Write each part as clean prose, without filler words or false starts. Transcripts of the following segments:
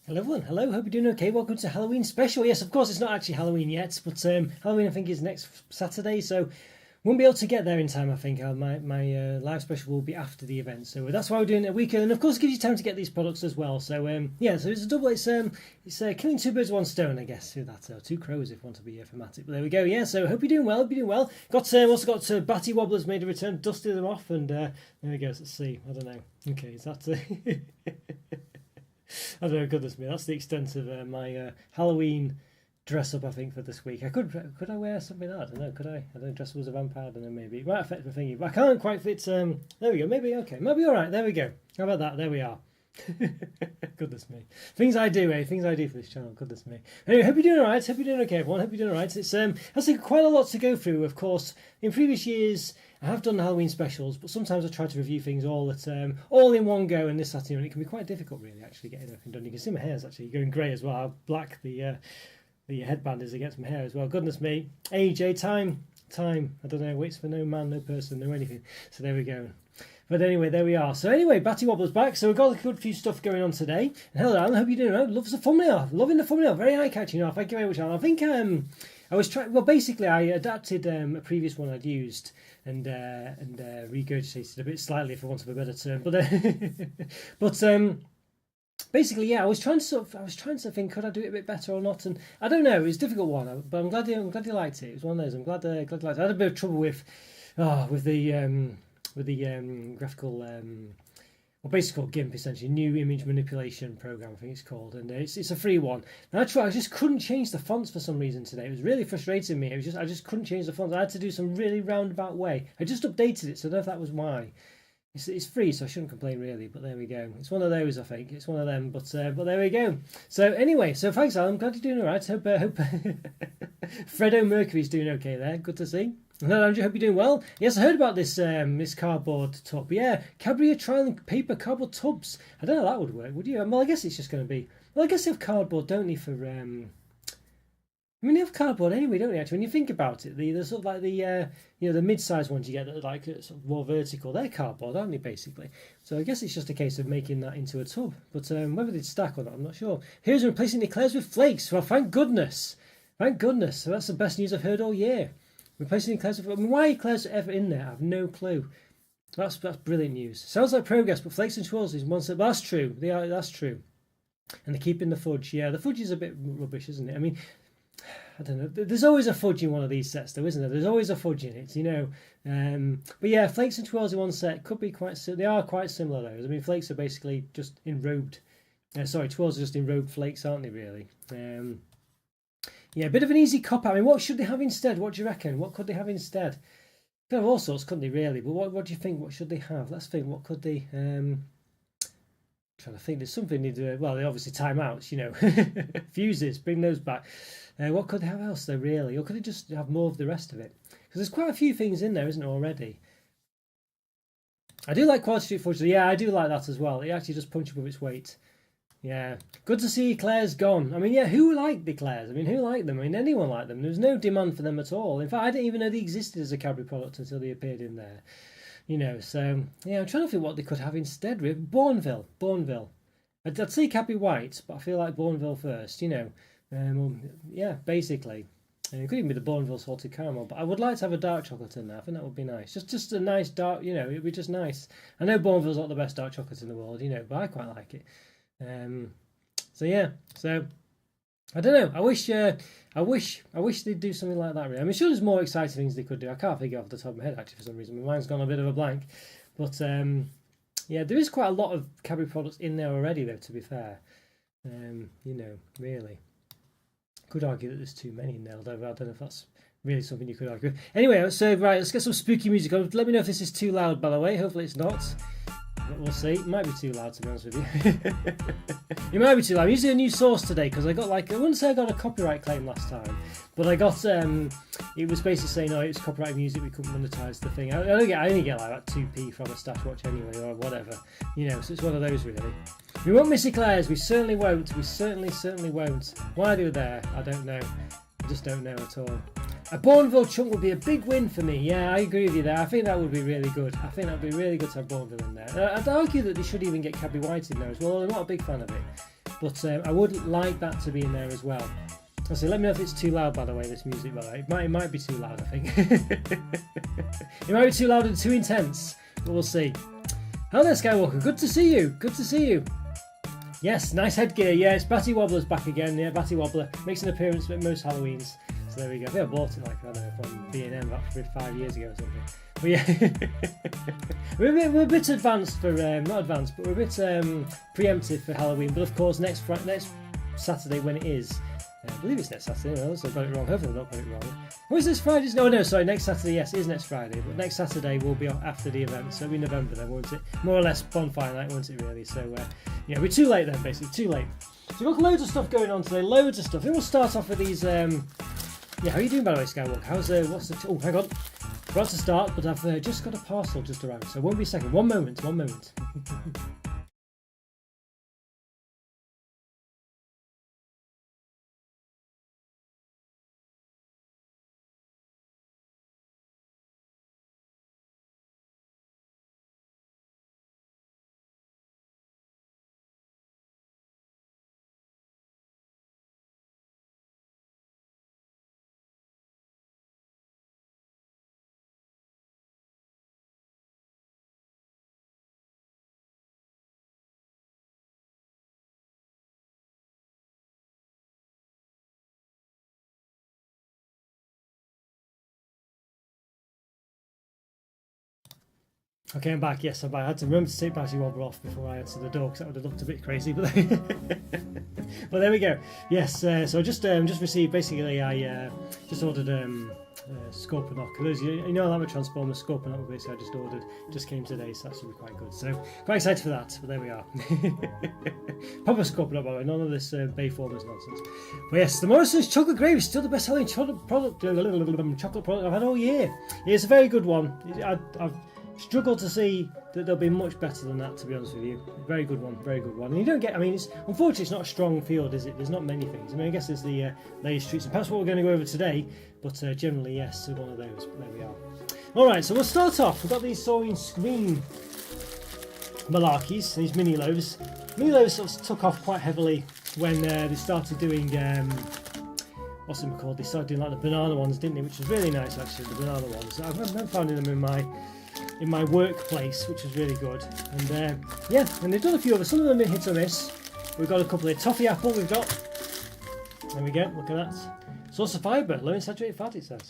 Hello everyone, hello, hope you're doing okay. Welcome to Halloween special. Yes, of course it's not actually Halloween yet, but Halloween I think is next Saturday, so won't be able to get there in time I think. My live special will be after the event, so that's why we're doing it a weekend, and of course it gives you time to get these products as well. So yeah, so it's a double, it's killing two birds with one stone I guess, through that, two crows if you want to be thematic, but there we go. Yeah, so hope you're doing well, Got also got Batty Wobblers made a return, dusted them off, and there we go, let's see, I don't know, okay, is that... I don't know, goodness me, that's the extent of my Halloween dress up I think for this week. Could I wear something like that? I don't know, could I? I don't know, dress up as a vampire, I don't know, maybe. It might affect my thingy, but I can't quite fit, there we go, maybe, okay, maybe alright, there we go. How about that? There we are. Goodness me. Things I do for this channel, goodness me. Anyway, hope you're doing alright, hope you're doing okay everyone, hope you're doing alright. It's that's quite a lot to go through, of course. In previous years I have done Halloween specials, but sometimes I try to review things all in one go, and this afternoon it can be quite difficult really actually getting everything done. You can see my hair's actually going grey as well, how black the headband is against my hair as well. Goodness me. AJ, time, I don't know, waits for no man, no person, no anything. So there we go. But anyway, there we are. So anyway, Batty Wobbler's back. So we've got a good few stuff going on today. And hello, Alan. Hope you're doing well. Loves the thumbnail. Loving the thumbnail. Very eye-catching. Thank you very much, Alan. I think I was trying. Well, basically, I adapted a previous one I'd used and regurgitated a bit slightly, for want of a better term. But basically, yeah, I was trying to think, could I do it a bit better or not? And I don't know. It was a difficult one, but I'm glad you liked it. It was one of those. I'm glad you liked it. I had a bit of trouble with the graphical, well, basically called GIMP, essentially, new image manipulation program, I think it's called, and it's a free one. And I just couldn't change the fonts for some reason today. It was really frustrating me. I just couldn't change the fonts. I had to do some really roundabout way. I just updated it, so I don't know if that was why. It's free, so I shouldn't complain really, but there we go. It's one of those, I think. It's one of them, but there we go. So anyway, so thanks, Alan. I'm glad you're doing all right. Hope Fredo Mercury's doing okay there. Good to see. No, Andrew, hope you're doing well. Yes, I heard about this this cardboard tub. Yeah, Cadbury are trialing paper cardboard tubs. I don't know how that would work, would you? Well, I guess it's just going to be... Well, I guess they have cardboard, don't they, for... I mean, they have cardboard anyway, don't they, actually? When you think about it, the sort of like the the mid-sized ones you get that are like sort of more vertical, they're cardboard, aren't they, basically? So I guess it's just a case of making that into a tub. But whether they'd stack or not, I'm not sure. Here's replacing eclairs with flakes. Well, thank goodness. Thank goodness. So that's the best news I've heard all year. Replacing eclairs with... I mean, why eclairs are ever in there? I have no clue. That's brilliant news. Sounds like progress, but flakes and swirls is one step. That's true. That's true. And they're keeping the fudge. Yeah, the fudge is a bit rubbish, isn't it? I mean... I don't know. There's always a fudge in one of these sets, though, isn't there? There's always a fudge in it, you know. But yeah, flakes and twirls in one set could be quite. They are quite similar, though. I mean, flakes are basically just enrobed. Sorry, twirls are just enrobed flakes, aren't they? Really. Yeah, a bit of an easy cop out. I mean, what should they have instead? What do you reckon? What could they have instead? They have all sorts, couldn't they? Really. But what do you think? What should they have? Let's think. What could they? Trying to think. There's something they do. Well, they obviously timeouts. You know, fuses. Bring those back. What could they have else though, really? Or could they just have more of the rest of it? Because there's quite a few things in there, isn't there, already? I do like Quad Street Fudge. Yeah, I do like that as well. It actually just punches above its weight. Yeah. Good to see eclairs gone. I mean, yeah, who liked the eclairs? I mean, who liked them? I mean, anyone liked them. There was no demand for them at all. In fact, I didn't even know they existed as a Cadbury product until they appeared in there. You know, so, yeah, I'm trying to think what they could have instead. Bourneville. I'd say Cadbury White, but I feel like Bourneville first, you know. Yeah, basically. It could even be the Bourneville salted caramel, but I would like to have a dark chocolate in there. I think that would be nice. Just a nice dark, you know, it'd be just nice. I know Bourneville's not the best dark chocolate in the world, you know, but I quite like it. So yeah, so I don't know. I wish they'd do something like that. Really, I mean, sure, there's more exciting things they could do. I can't think off the top of my head actually for some reason. My mind's gone a bit of a blank, but yeah, there is quite a lot of Cadbury products in there already, though. To be fair, you know, really. Could argue that there's too many in there. I don't know if that's really something you could argue with. Anyway, so right, let's get some spooky music on. Let me know if this is too loud, by the way. Hopefully it's not. But we'll see. It might be too loud, to be honest with you. It might be too loud. I'm using a new source today because I got I wouldn't say I got a copyright claim last time, but I got it was basically saying, oh, it's copyright music, we couldn't monetize the thing. I only get like that 2p from a stash watch anyway, or whatever, you know. So it's one of those really. We won't miss eclairs. We certainly won't. We certainly won't. Why they were there, I don't know. I just don't know at all. A Bourneville chunk would be a big win for me. Yeah, I agree with you there. I think that would be really good. I think that would be really good to have Bourneville in there. I'd argue that they should even get Cadbury White in there as well. I'm not a big fan of it. but I would like that to be in there as well. So let me know if it's too loud, by the way, this music, by the way. It might be too loud, I think. It might be too loud and too intense, but we'll see. Hello there, Skywalker. Good to see you. Good to see you. Yes, nice headgear. Yeah, it's Batty Wobbler's back again. Yeah, Batty Wobbler makes an appearance at most Halloweens. So there we go. I think I bought it like, I don't know, from B&M about 5 years ago or something. But yeah, we're a bit advanced for, not advanced, but we're a bit preemptive for Halloween. But of course, next Saturday when it is, I believe it's next Saturday, I also got it wrong, hopefully I not got it wrong. What is this Friday? No, sorry, next Saturday, yes, it is next Friday, but next Saturday will be after the event, so it'll be November then, won't it? More or less bonfire night, won't it really? So, yeah, we're too late then, basically, too late. So we've got loads of stuff going on today, loads of stuff. I think we'll start off with these, yeah, how are you doing by the way, Skywalker? What's the, oh, hang on. About to start, but I've just got a parcel just arrived, so won't be a second. One moment. Okay, I'm back. Yes, I'm back. I had to remember to take Batty Wobbler off before I answered the door because that would have looked a bit crazy. But but there we go. Yes, so I just received. Basically, I just ordered Scorponok. Those you know, I'm a Transformer Scorponok. Basically, I just ordered. Just came today, so that should be quite good. So quite excited for that. But there we are. Proper Scorponok, by the way. None of this Bayformers nonsense. But yes, the Morrison's chocolate gravy is still the best-selling chocolate product I've had all year. It's a very good one. I've struggle to see that there'll be much better than that, to be honest with you. Very good one, very good one. And you don't get, I mean, unfortunately it's not a strong field, is it? There's not many things. I mean, I guess there's the latest treats, and perhaps what we're going to go over today, but generally, yes, one of those. But there we are. Alright, so we'll start off. We've got these Soaring Scream malarkeys, these mini loaves. Mini loaves sort of took off quite heavily when they started doing, what's them called? They started doing like the banana ones, didn't they? Which was really nice, actually, the banana ones. I've been finding them in my workplace, which was really good. And yeah, and they've done a few others. Some of them have been hit or miss. We've got a couple of toffee apple. We've got. There we go. Look at that. Source of fibre, low in saturated fat. It says.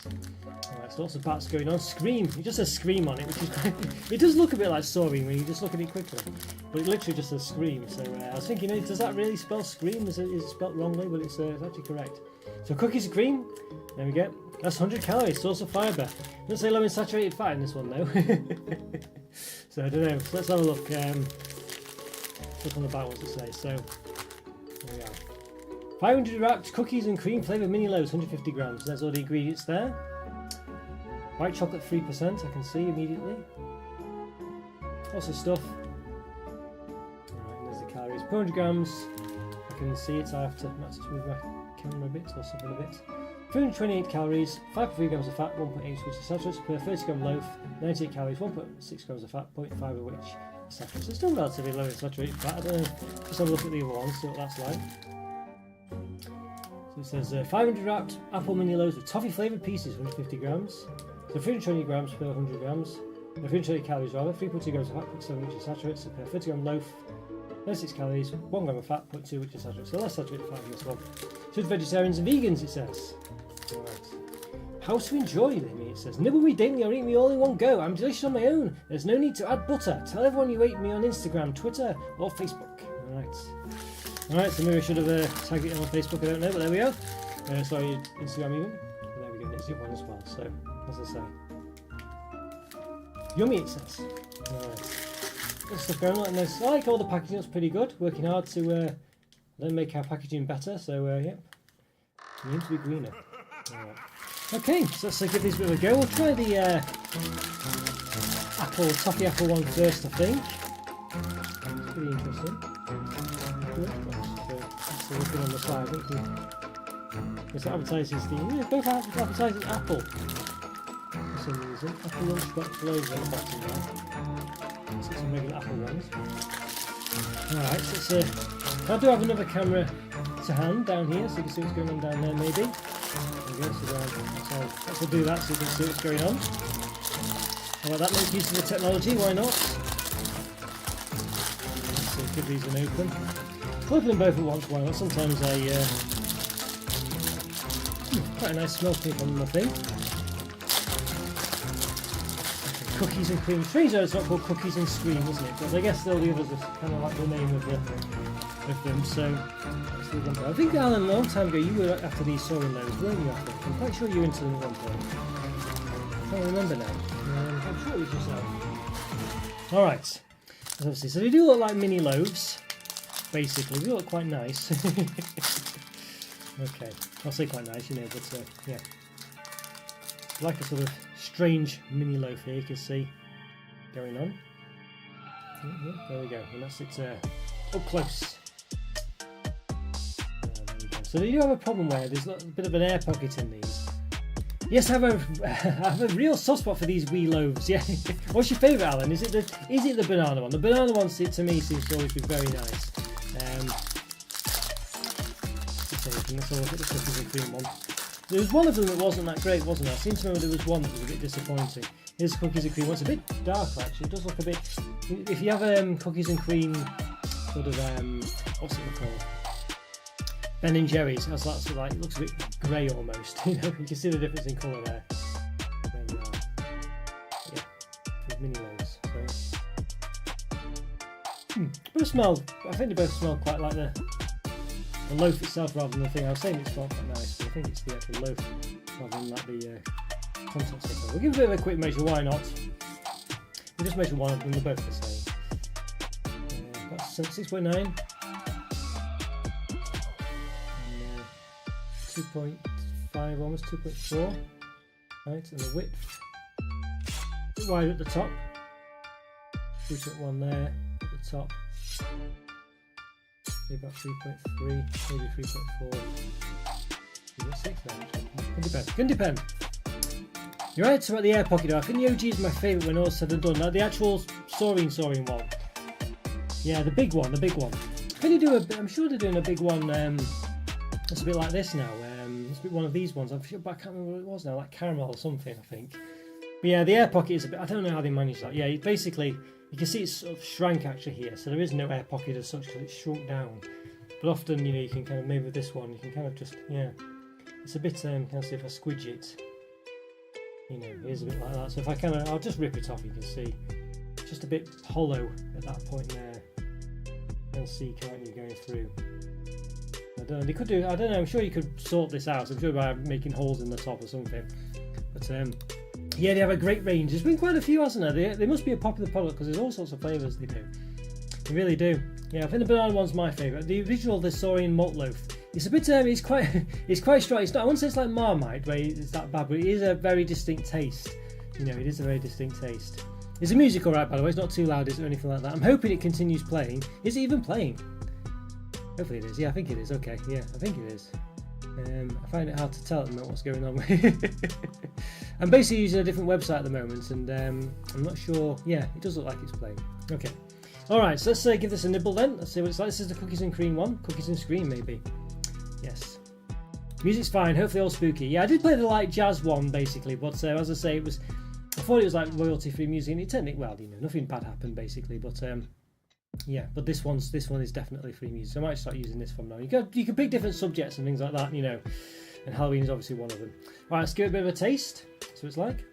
Alright, so lots of bats going on. Scream. It just says scream on it, which is quite, it does look a bit like soaring when you just look at it quickly, but it literally just says scream. So I was thinking, does that really spell scream? Is it spelled wrongly? But it's actually correct. So cookies and cream. There we go. That's 100 calories, source of fibre. Doesn't say low in saturated fat in this one though. So I don't know. So let's have a look. Look on the back, what's it say? So there we are. 500 wrapped cookies and cream flavoured mini loaves, 150 grams. There's all the ingredients there. White chocolate 3%, I can see immediately. Lots of stuff. Alright, and there's the calories. 400 grams. I can see it. I have to move my camera a bit or something a bit. 328 calories, 5.3 grams of fat, 1.8 which is saturated per 30 gram loaf, 98 calories, 1.6 grams of fat, 0.5 of which is saturated. So it's still relatively low in saturated fat. I don't know, just have a look at the other ones, see what that's like. So it says 500 wrapped apple mini loaves with toffee flavoured pieces, 150 grams. So 320 grams per 100 grams, 320 calories rather, 3.2 grams of fat, 0.7 which is saturated, so per 30 gram loaf, 96 calories, 1 gram of fat, 0.2 which is saturated. So less saturated fat in this one. Suited for vegetarians and vegans, it says. Alright. How to enjoy them, it says. Nibble me daily or eat me all in one go. I'm delicious on my own. There's no need to add butter. Tell everyone you ate me on Instagram, Twitter, or Facebook. Alright, so maybe I should have tagged it on Facebook, I don't know, but there we are. Sorry, Instagram even. There we go, there's the other one as well. So, as I say. Yummy, it says. Alright. Good stuff going on. And I like all the packaging, it's pretty good. Working hard to then make our packaging better, so yep. It needs to be greener. Right. Okay, so let's give these a bit of a go. We'll try the toffee apple one first, I think. It's pretty interesting. So looking on the side, I think this advertises both advertises apple for some reason. Apple lunchbox loaves on the bottom there. Let's get some regular apple ones. Alright, so let's I do have another camera to hand down here, so you can see what's going on down there maybe. There we go, so let's do that so you can see what's going on. How about that, make use of the technology, why not? Let's see, give these an open. I'll open them both at once, why not? Sometimes quite a nice smell coming from them, I think. Cookies and cream. Strange though it's not called cookies and cream, isn't it? But I guess all the others are kind of like the name of them. So let's leave them there. I think, Alan, a long time ago you were after these soaring loaves, weren't you? I think I'm quite sure you were into them at one point. I can't remember now. I'm sure it was yourself. All right. Obviously, so they do look like mini loaves. Basically, they look quite nice. Okay, I'll say quite nice, you know, but yeah, like a sort of strange mini loaf here. You can see going on. There we go, and that's it up close. There we go. So you do have a problem where there's a bit of an air pocket in these. Yes, I have a real soft spot for these wee loaves. Yeah. What's your favourite, Alan? Is it the banana one? The banana one to me seems to always be very nice. Let's have a look at the cookies and cream one. There was one of them that wasn't that great, wasn't there? I seem to remember there was one that was a bit disappointing. Here's cookies and cream one. It's a bit darker actually. It does look a bit. If you have cookies and cream, sort of what's it called? Ben and Jerry's. Has that sort of like, it looks a bit grey almost. You know, you can see the difference in colour there. There we are. Yeah, with mini loaves. So. Both smell. I think they both smell quite like the loaf itself rather than the thing. I was saying it smelled quite nice, but I think it's the actual loaf rather than like the contents of it. We'll give a bit of a quick measure, why not? We'll just measure one of them, they're both the same. That's 6.9. 2.5, almost 2.4. Right, and the width. A bit wide at the top. 3.1 there at the top. Maybe about 3.3, maybe 3.4. You've got 6 now, actually. Can depend. You're right about the air pocket though. I think the OG is my favourite when all said and done. Now the actual soaring one. Yeah, the big one. I think they do I'm sure they're doing a big one. It's a bit like this now. It's a bit one of these ones. I'm sure, but I can't remember what it was now. Like caramel or something, I think. But yeah, the air pocket is a bit. I don't know how they manage that. Yeah, basically. You can see it's sort of shrank actually here, so there is no air pocket as such because it's shrunk down. But often, you know, you can kind of, maybe with this one, you can kind of just, yeah, it's a bit, can I see if I squidge it, you know, it is a bit like that. So if I kind of, I'll just rip it off, you can see, it's just a bit hollow at that point there. You can see, can't you, going through. I don't know, they could do, I don't know, I'm sure you could sort this out, I'm sure by making holes in the top or something. But, yeah, they have a great range. There's been quite a few, hasn't there? They must be a popular product because there's all sorts of flavours they do. They really do. Yeah, I think the banana one's my favourite. The original, the Saurian malt loaf. It's a bit, it's quite strong. It's not, I wouldn't say it's like Marmite, where it's that bad, but it is a very distinct taste. You know, it is a very distinct taste. Is the music alright, by the way? It's not too loud, is it, or anything like that? I'm hoping it continues playing. Is it even playing? Hopefully it is. Yeah, I think it is. Okay, yeah, I think it is. I find it hard to tell at the moment what's going on. I'm basically using a different website at the moment, and I'm not sure. Yeah, it does look like it's playing. Okay. Alright, so let's give this a nibble then. Let's see what it's like. This is the cookies and cream one. Cookies and cream, maybe. Yes. Music's fine, hopefully all spooky. Yeah, I did play the light jazz one, basically, but as I say, I thought it was like royalty-free music, and it turned it, well, you know, nothing bad happened, basically, but yeah, but this one is definitely free music, so I might start using this from now. You can pick different subjects and things like that, you know, and Halloween is obviously one of them. Alright, let's give it a bit of a taste. See what it's like.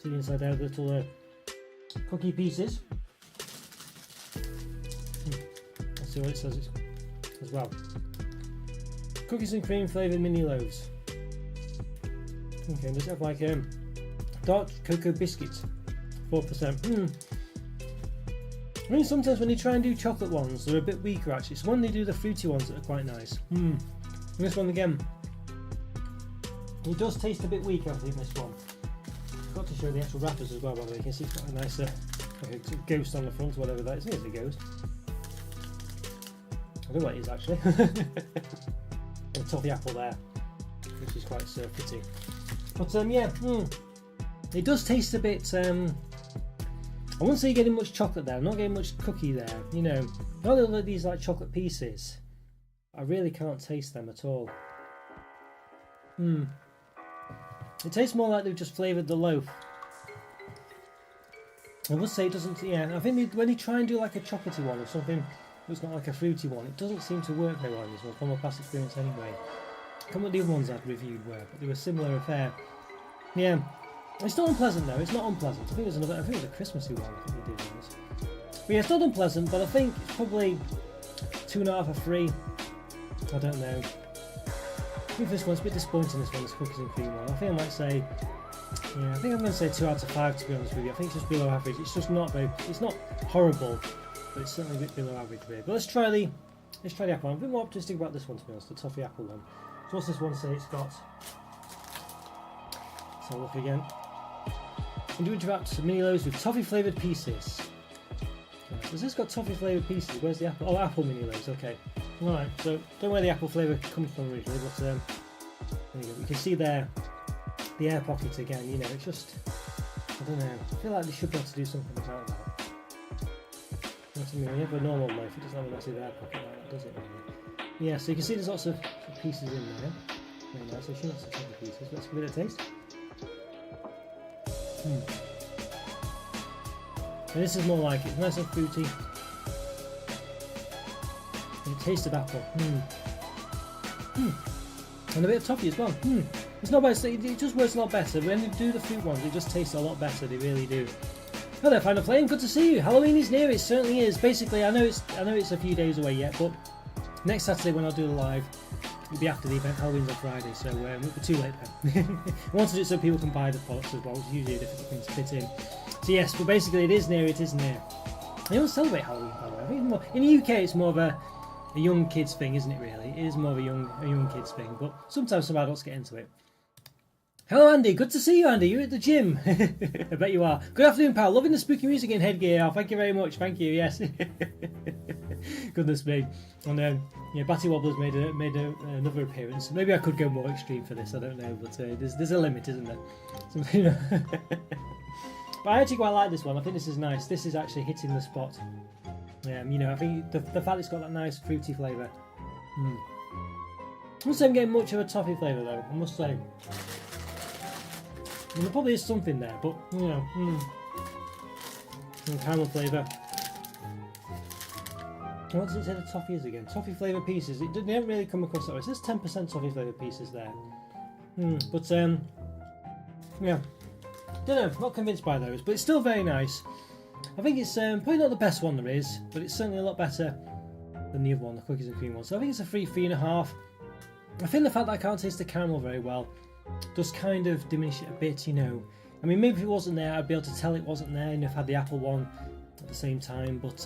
See the inside there, the little cookie pieces. Let's see what it says as well. Cookies and cream flavoured mini loaves. Okay, does it have like dark cocoa biscuits, 4%. I mean, sometimes when you try and do chocolate ones, they're a bit weaker actually. It's when they do the fruity ones that are quite nice. And this one again, it does taste a bit weak, I think, this one. Forgot to show the actual wrappers as well, by the way. You can see it's got a nice like a ghost on the front, whatever that is. I think it's a ghost. I don't know what it is actually. And toffee apple there, which is quite pretty. But yeah, it does taste a bit I wouldn't say you're getting much chocolate there. I'm not getting much cookie there. You know, not all of these like chocolate pieces. I really can't taste them at all. It tastes more like they've just flavoured the loaf. I would say it doesn't. Yeah, I think when they try and do like a chocolatey one or something that's not like a fruity one, it doesn't seem to work very well in this one from my past experience anyway. I can't remember what the other ones I'd reviewed were, but they were a similar affair. Yeah, it's not unpleasant though. It's not unpleasant. I think it was a Christmassy one. I think they did once. But yeah, it's not unpleasant. But I think it's probably 2.5 or 3. I don't know. I think this one's a bit disappointing. This one, this cookies and cream one. I think I might say. Yeah, I think I'm going to say 2 out of 5 to be honest with you. I think it's just below average. It's just not very. It's not horrible, but it's certainly a bit below average here. But let's try the apple. I'm a bit more optimistic about this one to be honest. The toffee apple one. So what's this one say it's got? Let's have a look again. Individual wrapped mini loaves with toffee flavoured pieces. Right, so this has got toffee flavoured pieces. Where's the apple? Oh, apple mini loaves. Okay. Alright. So don't know where the apple flavour comes from originally, but there you go. You can see there. The air pockets again, you know, it's just, I don't know, I feel like they should be able to do something about that. What I mean, when you have a normal loaf, it doesn't have a massive air pocket like that, does it really? Yeah, so you can see there's lots of pieces in there. Very nice, so she wants to take the pieces. Let's give it a taste. And this is more like it's nice and fruity. And it tastes of apple. And a bit of toffee as well. It's not bad, it just works a lot better. When you do the fruit ones, it just tastes a lot better, they really do. Hello, Final Flame, good to see you. Halloween is near, it certainly is. Basically, I know it's a few days away yet, but next Saturday when I'll do the live, it'll be after the event. Halloween's on Friday, so we're too late then. I want to do it so people can buy the products as well, which is usually a difficult thing to fit in. So yes, but basically it is near. They don't celebrate Halloween, by the way. I think more, in the UK it's more of a young kids thing, isn't it really? It is more of a young kids thing, but sometimes some adults get into it. Hello Andy, good to see you Andy, you're at the gym. I bet you are. Good afternoon pal, loving the spooky music in Headgear. Oh, thank you very much, thank you, yes. Goodness me. And yeah, Batty Wobbler's made another appearance. Maybe I could go more extreme for this, I don't know, but there's a limit, isn't there? But I actually quite like this one, I think this is nice. This is actually hitting the spot. You know, I think the fact it's got that nice fruity flavour. I must say I'm getting much of a toffee flavour though, I must say. And there probably is something there, but you know, some caramel flavour. What does it say the toffee is again? Toffee flavour pieces. They don't really come across that way. It says 10% toffee flavour pieces there. But yeah, don't know. Not convinced by those, but it's still very nice. I think it's probably not the best one there is, but it's certainly a lot better than the other one, the cookies and cream one. So I think it's a 3.5. I think the fact that I can't taste the caramel very well does kind of diminish it a bit, you know. I mean, maybe if it wasn't there, I'd be able to tell it wasn't there, and if I had the apple one at the same time. But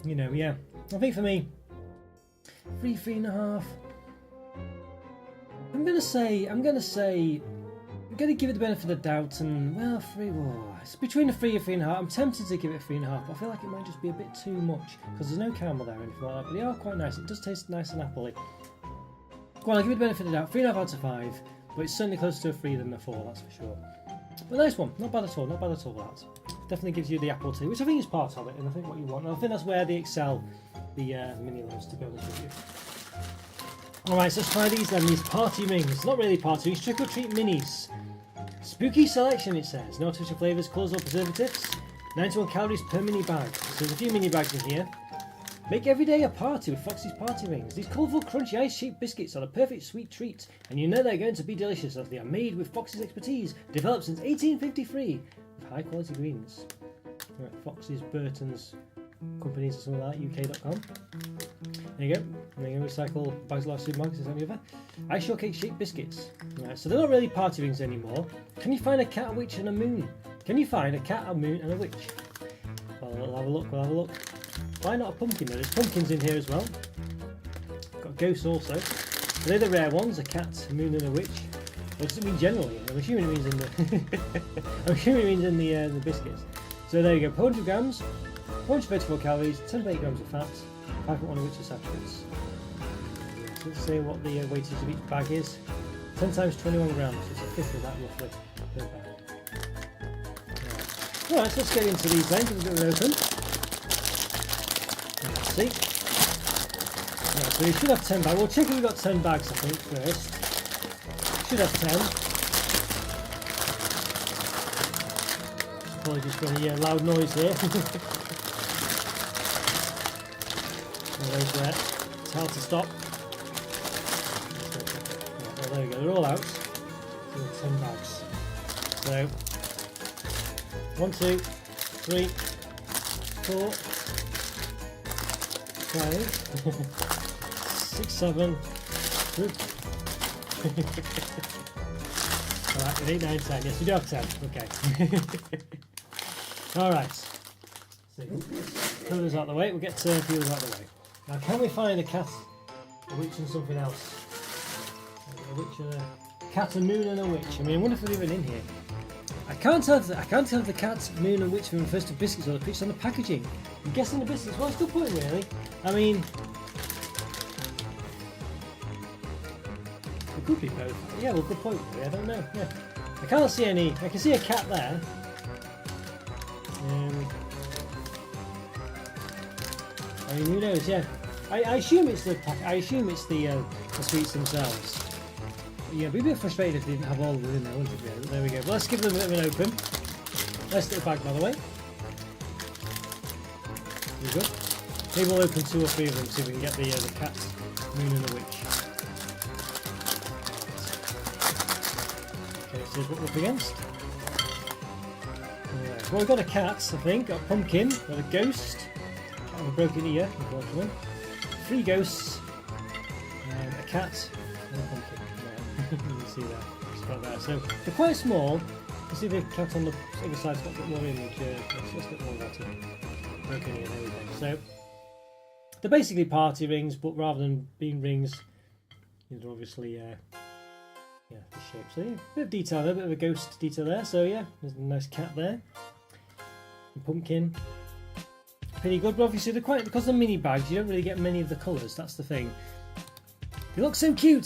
you know, yeah. I think for me, 3.5. I'm gonna give it the benefit of the doubt, and well, 3. Oh, it's between a 3 and 3.5. I'm tempted to give it 3.5, but I feel like it might just be a bit too much because there's no caramel there or anything like that. But they are quite nice. It does taste nice and appley. Well, I'll give it the benefit of the doubt. 3.5 out of 5, but it's certainly closer to a 3 than a 4. That's for sure. But nice one. Not bad at all. Not bad at all. That definitely gives you the apple tea, which I think is part of it, and I think what you want. And I think that's where they excel, the mini loaves, to be honest with you. Alright, so let's try these then, these party rings. Not really party rings, trick or treat minis. Spooky selection, it says. No artificial flavours, colours or preservatives. 91 calories per mini bag. So there's a few mini bags in here. Make every day a party with Foxy's Party Rings. These colourful, crunchy, ice-shaped biscuits are the perfect sweet treat, and you know they're going to be delicious as they are made with Foxy's expertise, developed since 1853, with high-quality ingredients. Right, Foxy's, Burton's, companies or something like that, UK.com. There you go. There you go, recycle bags of life supermarkets and the other. Ice shortcake shaped biscuits. Right, so they're not really party rings anymore. Can you find a cat, a witch and a moon? Can you find a cat, a moon and a witch? Well, we'll have a look. Why not a pumpkin though? There's pumpkins in here as well. Got ghosts also. They're the rare ones, a cat, a moon and a witch. Or does it mean generally? I'm assuming it means in the the biscuits. So there you go, 400 grams, 434 calories, 10.8 grams of fat, 5.1 of which are saturates. So let's see what the weightage of each bag is. 10 times 21 grams, so it's a fifth of that roughly per bag. Right. Alright, so let's get into these then, give a bit of an open. Let's see. Right, so we should have 10 bags. We'll check if we've got 10 bags, I think, first. Should have 10. Apologies for any loud noise here. It's hard to stop. Well, there we go, they're all out. So 10 bags. So 1, 2, 3, 4, 5, 6, 7. Alright, 8, 9, 10. Yes, we do have 10. Okay. Alright. So, throw those out of the way. We'll get feelers out of the way. Now, can we find a cat, a witch, and something else? A witch and a cat, a moon, and a witch. I mean, I wonder if they're even in here. I can't tell if the cat, moon, and witch refers to biscuits or the pictures on the packaging. I'm guessing the biscuits. Well, it's a good point, really. I mean, it could be both. Yeah, well, good point, really. I don't know. Yeah, I can't see any. I can see a cat there. I mean, who knows? Yeah, I assume it's the sweets themselves. But yeah, it'd be a bit frustrated if they didn't have all of them in there, wouldn't it? Really? There we go. Well, let's give them a bit of an open. Nice little bag, by the way. Very good. Maybe we'll open 2 or 3 of them, see if we can get the cat, moon, and the witch. Okay, so what we're up against. Well, we've got a cat, I think. Got a pumpkin. Got a ghost. A broken ear, unfortunately. 3 ghosts, a cat, and a pumpkin. Yeah. You can see that. It's got there. So they're quite small. You see the cat on the other side's got a bit more image. Let's get more of that broken ear. There we go. So they're basically party rings, but rather than being rings, they're obviously the shape. So yeah, a bit of detail, a bit of a ghost detail there. So yeah, there's a nice cat there. And pumpkin. Pretty good, but obviously they're quite, because they're mini bags, you don't really get many of the colours, that's the thing. They look so cute!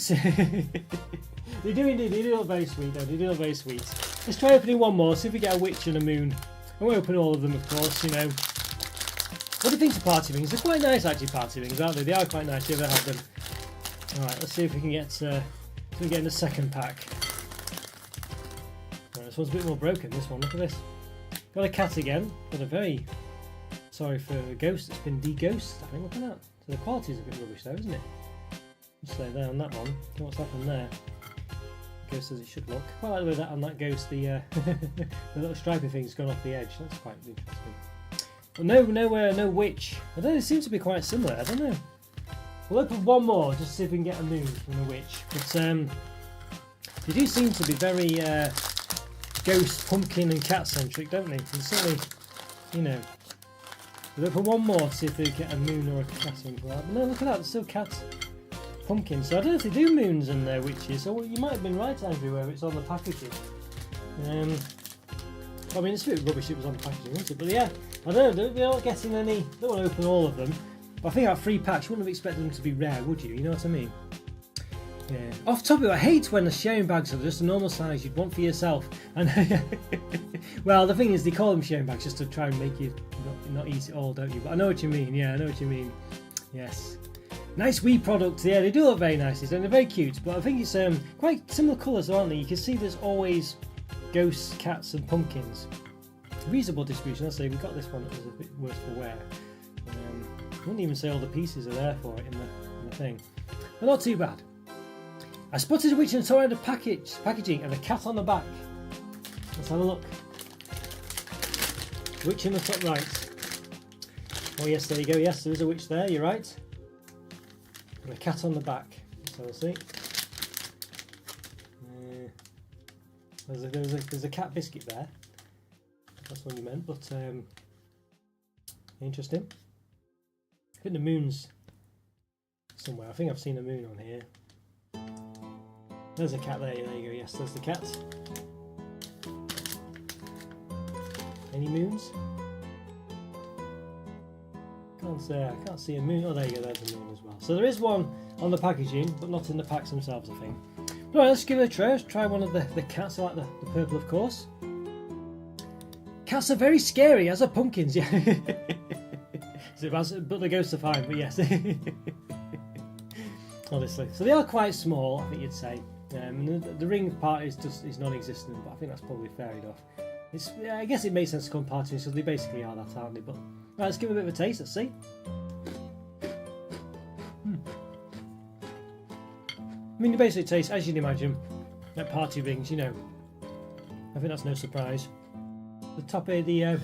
They do indeed, they do look very sweet though, they do look very sweet. Let's try opening one more, see if we get a witch and a moon. I won't open all of them, of course, you know. What do you think of party rings? They're quite nice actually, party rings, aren't they? They are quite nice, you ever have them. Alright, let's see if we can get in the second pack. Right, this one's a bit more broken, this one, look at this. Got a cat again, got a very... Sorry for a ghost, it's been de-ghosted, I think, look at that. So the quality's a bit rubbish though, isn't it? Just lay there on that one, look what's happened there. Ghost as it should look. Quite like the way that on that ghost, the little stripy thing's gone off the edge, that's quite interesting. But no witch. I don't know, it seems to be quite similar, I don't know. We'll open one more, just to see if we can get a moon from the witch. But they do seem to be very ghost, pumpkin and cat centric, don't they? And certainly, you know. We'll open one more to see if they get a moon or a cat in for that. But no, look at that, there's still cat, pumpkin. So I don't know if they do moons and witches. So you might have been right, Andrew, where it's on the packaging. I mean, it's a bit rubbish it was on the packaging, isn't it? But yeah, I don't know, they're not getting any, don't want to open all of them. But I think out of 3 packs, you wouldn't have expected them to be rare, would you? You know what I mean? Yeah. Off topic, I hate when the sharing bags are just a normal size you'd want for yourself. And well, the thing is, they call them sharing bags just to try and make you not eat it all, don't you? But I know what you mean. Yeah, I know what you mean. Yes. Nice wee products. Yeah, they do look very nice, and they're very cute. But I think it's quite similar colours, aren't they? You can see there's always ghosts, cats, and pumpkins. Reasonable distribution. I'll say we got this one that was a bit worse for wear. I wouldn't even say all the pieces are there for it in the thing, but not too bad. I spotted a witch and saw it in the packaging and a cat on the back. Let's have a look. Witch in the top right. Oh yes, there you go. Yes, there is a witch there. You're right. And a cat on the back. So we'll see. There's a cat biscuit there. That's what you meant, but interesting. I think the moon's somewhere. I think I've seen a moon on here. There's a cat there. There you go. Yes, there's the cat. Any moons? Can't say. I can't see a moon. Oh, there you go. There's a moon as well. So there is one on the packaging, but not in the packs themselves, I think. Right, let's give it a try. Let's try one of the cats. I like the purple, of course. Cats are very scary, as are pumpkins. Yeah. But the ghosts are fine. But yes. Honestly, so they are quite small, I think you'd say. The ring part is non-existent, but I think that's probably fair enough. I guess it makes sense to come party rings, so they basically are that, aren't they? But right, let's give them a bit of a taste. Let's see. I mean, they basically taste, as you'd imagine, like party rings. You know, I think that's no surprise. The top of the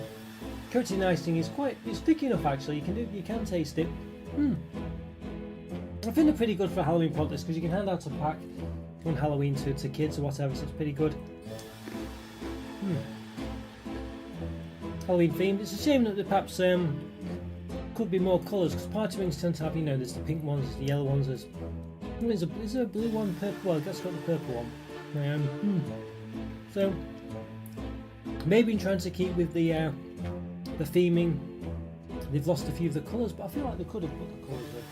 coating icing is it's thick enough actually. You can taste it. I think they're pretty good for Halloween products because you can hand out a pack on Halloween to kids or whatever, so it's pretty good. Halloween themed. It's a shame that there perhaps could be more colours, because party rings tend to have, you know, there's the pink ones, there's the yellow ones, is there a blue one, purple? Well, that's got the purple one. So maybe in trying to keep with the theming, they've lost a few of the colours, but I feel like they could have put the colours in.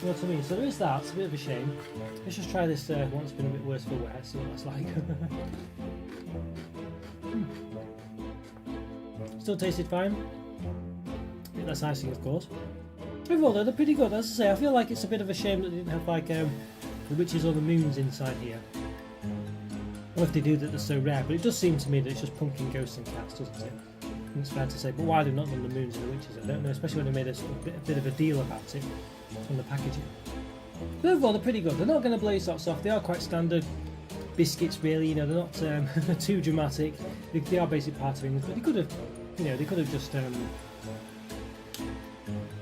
You know what I mean? So there is that. It's a bit of a shame. Let's just try this one that's been a bit worse for wear, see what that's like. Still tasted fine. A bit less icing, of course. Overall, though, they're pretty good. As I say, I feel like it's a bit of a shame that they didn't have like the witches or the moons inside here. Or if they do, that they're so rare. But it does seem to me that it's just pumpkin, ghosts, and cats, doesn't it? It's fair to say. But why they've not done the moons and the witches, I don't know. Especially when they made a bit of a deal about it on the packaging. But overall, they're pretty good. They're not going to blow your socks off. They are quite standard biscuits, really. You know, they're not too dramatic. They are basic party rings, but they could have, you know, they could have just.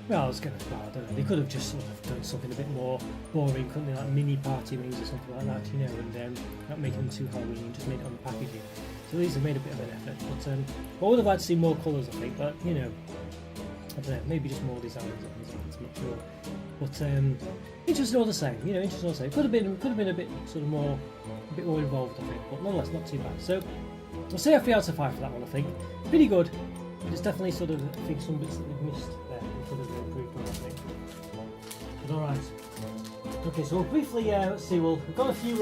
Well, I was going to. Well, I don't know. They could have just sort of done something a bit more boring, couldn't they? Like mini party rings or something like that, you know, and not making them too Halloween and just made it on the packaging. So these have made a bit of an effort, but I would have liked to see more colours, I think. But you know, I don't know, maybe just more designs. I'm not sure. But interesting all the same. You know, interesting all the same. Could have been a bit sort of more, a bit more involved, I think. But nonetheless, not too bad. So I'll say a 3 out of 5 for that one. I think pretty good. There's definitely sort of, I think, some bits that we've missed there and could have been improved on, I think. But all right. Okay, so we'll briefly let's see. We've got a few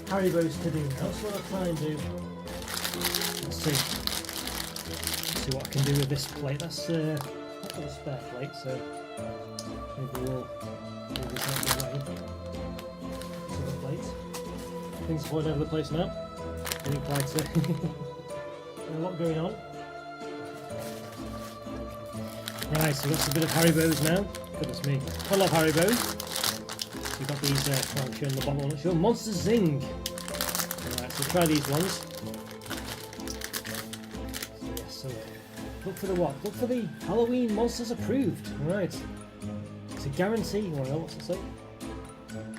Haribos to do now. So what I'll try and do. Let's see what I can do with this plate. That's I've got a spare plate, so maybe we'll move this out of the way. Silver plate. Things falling over the place now. Getting quite a lot going on. Right, so we've got a bit of Haribos now. Goodness me, I love Haribos. We've got these. I'm showing the bottom one. Show Monster Zing. Alright, so try these ones. So look for the what? Look for the Halloween Monsters Approved. Alright. It's a guarantee. Oh no, what's it say?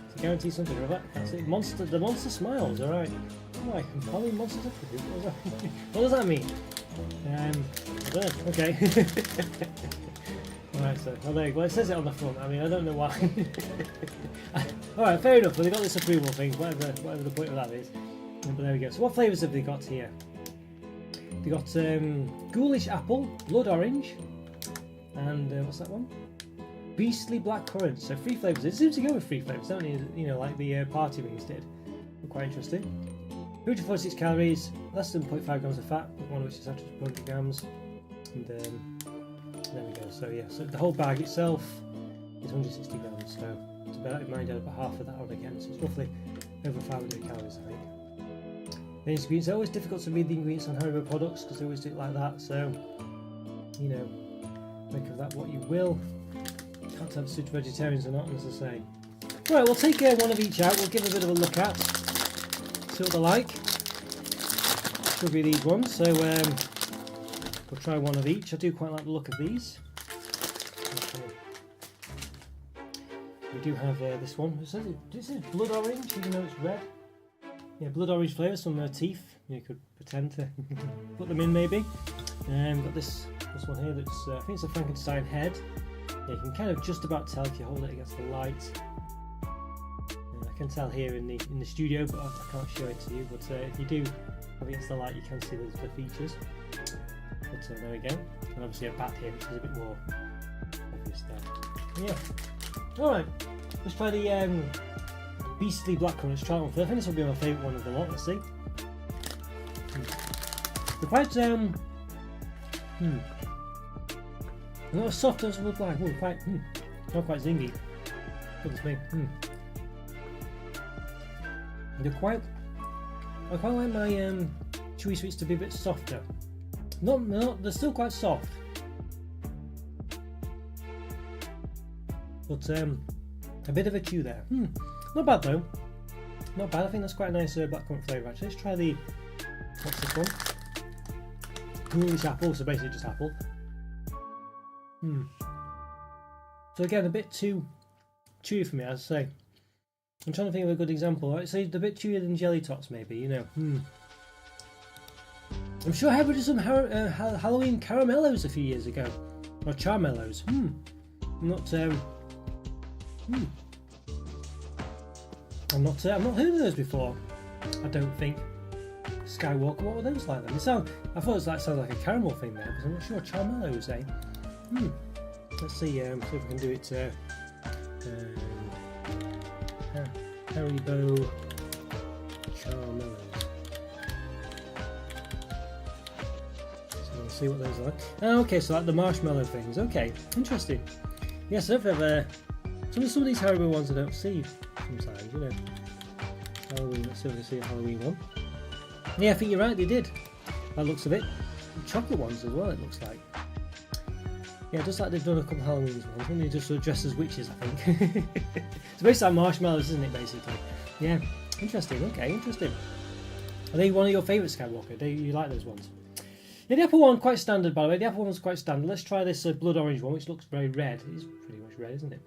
It's a guarantee something or other. That's it. The monster smiles. Alright. Oh, Halloween Monsters Approved. What does that mean? I don't know. Okay. Alright, so well, it says it on the front. I mean, I don't know why. Alright, fair enough. But they got this approval thing, whatever the point of that is. But there we go. So what flavours have they got here? They got Ghoulish Apple, Blood Orange, and what's that one? Beastly Blackcurrant. So 3 flavours. It seems to go with 3 flavours, don't it? You know, like the party rings did. Quite interesting. 246 calories, less than 0.5 grams of fat, one of which is actually 200 grams. And there we go. So yeah, so the whole bag itself is 160 grams. So it's about, in mind, about half of that on again. So it's roughly over 500 calories, I think. The ingredients are always difficult to read the ingredients on Haribo products because they always do it like that. So you know, make of that what you will. Can't tell if it's vegetarians or not, as I say. Right, we'll take one of each out. We'll give a bit of a look at. See what they're like. Should be these ones, so we'll try one of each. I do quite like the look of these. We do have this one. This is blood orange, even though it's red. Yeah, blood orange flavour, some teeth. You could pretend to put them in maybe. Got this one here that's I think it's a Frankenstein head. Yeah, you can kind of just about tell if you hold it against the light. I can tell here in the studio, but I can't show it to you. But if you do have against the light, you can see the features. But there we go. And obviously a bat here, which is a bit more obvious there. Yeah. All right. Let's try the Beastly Blackcurrant. Let's try that one first. I think this will be my favourite one of the lot. Let's see. They're quite Not as soft as I would like. Not quite zingy. Goodness me. I quite like my chewy sweets to be a bit softer. Not, they're still quite soft. But a bit of a chew there. Not bad though. Not bad. I think that's quite a nice blackcurrant flavour actually. Let's try the, what's this one? It's apple, so basically just apple. So again, a bit too chewy for me, as I say. I'm trying to think of a good example. I'd say a bit chewier than jelly tots, maybe. You know. I'm sure I had some Halloween caramellos a few years ago, or charmellos. I've not heard of those before. I don't think. Skywalker, what were those like then? I thought it sounded like a caramel thing there, because I'm not sure. Charmellos, eh? Let's see if we can do it. Haribo Charmellos. So let's see what those are. Oh, okay, so like the marshmallow things. Okay, interesting. Yes, I've some of these Haribo ones I don't see sometimes, you know. Halloween, let's see if we see a Halloween one. Yeah, I think you're right, they did. That looks a bit chocolate ones as well, it looks like. Yeah, just like they've done a couple of Halloween ones, when they just sort of dress as witches, I think. It's basically like marshmallows, isn't it, basically? Yeah, interesting, okay, interesting. Are they one of your favourite Skywalker? Do you like those ones? Yeah, the apple one, quite standard, by the way. The apple one's quite standard. Let's try this blood orange one, which looks very red. It is pretty much red, isn't it?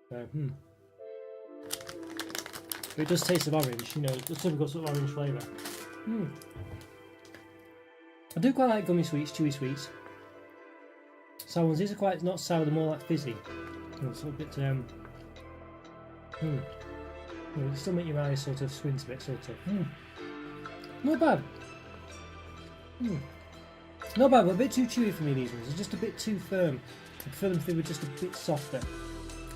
So, But it does taste of orange, you know, the typical sort of orange flavour. I do quite like gummy sweets, chewy sweets. Sour ones, these are quite not sour, they're more like fizzy. It's a bit, they still make your eyes sort of squint a bit, sort of. Not bad. Not bad, but a bit too chewy for me, these ones. They're just a bit too firm. I prefer them if they were just a bit softer.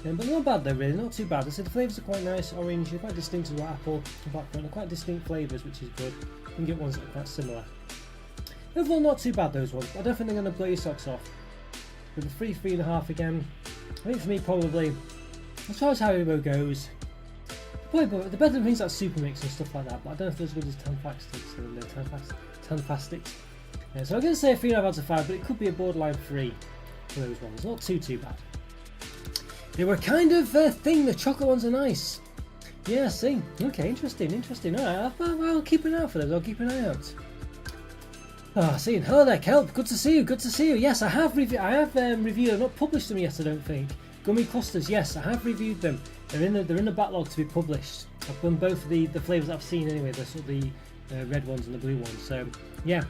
But not bad though, really, not too bad. I said the flavours are quite nice, orange, they're quite distinct as well, apple and blackcurrant. They're quite distinct flavours, which is good. You can get ones that are quite similar. Overall, not too bad, those ones. I don't think they're going to blow your socks off. With the 3.5 again, I think for me, probably, as far as Haribo goes, probably the better than things like Super Mix and stuff like that, but I don't know if they're as good as Tanfastics. So I'm going to say a 3.5 out of 5, but it could be a borderline 3 for those ones. Not too bad. They were kind of a thing. The chocolate ones are nice. Yeah, see. Okay, interesting. Alright, I'll keep an eye out for those. I'll keep an eye out. Ah, see. Hello there, Kelp. Good to see you. Yes, I have reviewed. I've not published them yet, I don't think. Gummy clusters. Yes, I have reviewed them. They're in the backlog to be published. I've done both of the flavours I've seen anyway. The sort of the red ones and the blue ones. So yeah.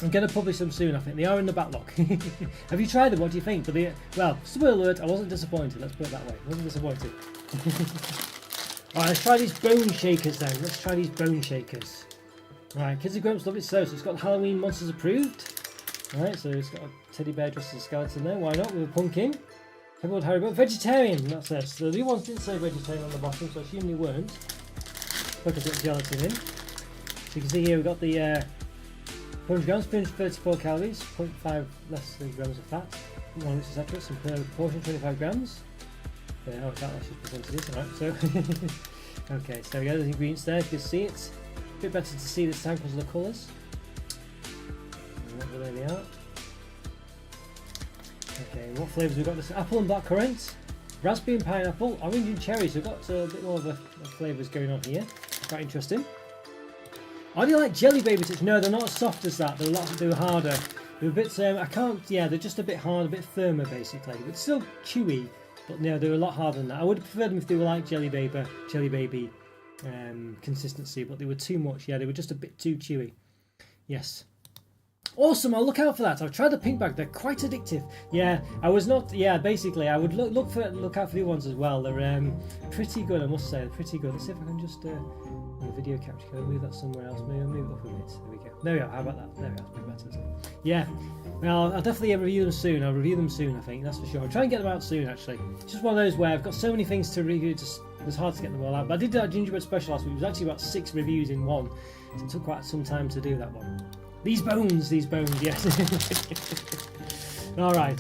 I'm going to publish them soon, I think. They are in the backlog. Have you tried them? What do you think? Well, spoiler alert, I wasn't disappointed. Let's put it that way. I wasn't disappointed. Alright, let's try these bone shakers then. Alright, Kids and Grumps love it so. So it's got Halloween Monsters approved. Alright, so it's got a teddy bear dressed as a skeleton there. Why not? With a pumpkin. Pepperwood Haribo. Vegetarian, that's it. So the ones didn't say vegetarian on the bottom, so I assume they weren't. Put a bit of gelatin in. So you can see here we've got the 100 grams, 334 calories, 0.5 less than grams of fat, 1 etc. Some per portion, 25 grams. Oh, that's just percentages, alright, so. Okay, so we got the ingredients there, you can see it. A bit better to see this time because of the colours. There they are. Okay, what flavours we've got? This apple and blackcurrant, raspberry and pineapple, orange and cherry, so we've got a bit more of a flavours going on here. Quite interesting. I do like jelly baby tips. No, they're not as soft as that. They're harder. They're a bit. They're just a bit harder, a bit firmer, basically. But still chewy. But no, they're a lot harder than that. I would have preferred them if they were like jelly baby consistency, but they were too much. Yeah, they were just a bit too chewy. Yes. Awesome, I'll look out for that. I've tried the pink bag, they're quite addictive. Yeah, I was not, yeah, basically, I would look out for the ones as well. They're pretty good, I must say, they're pretty good. Let's see if I can just, the video capture, can I move that somewhere else? Maybe I'll move it up a bit. There we go. There we are, how about that? There we are, a bit better, isn't it? Yeah, well, I'll definitely review them soon. I'll review them soon, I think, that's for sure. I'll try and get them out soon, actually. It's just one of those where I've got so many things to review, it's hard to get them all out. But I did that gingerbread special last week. It was actually about 6 reviews in one. So it took quite some time to do that one. These bones, yes. All right,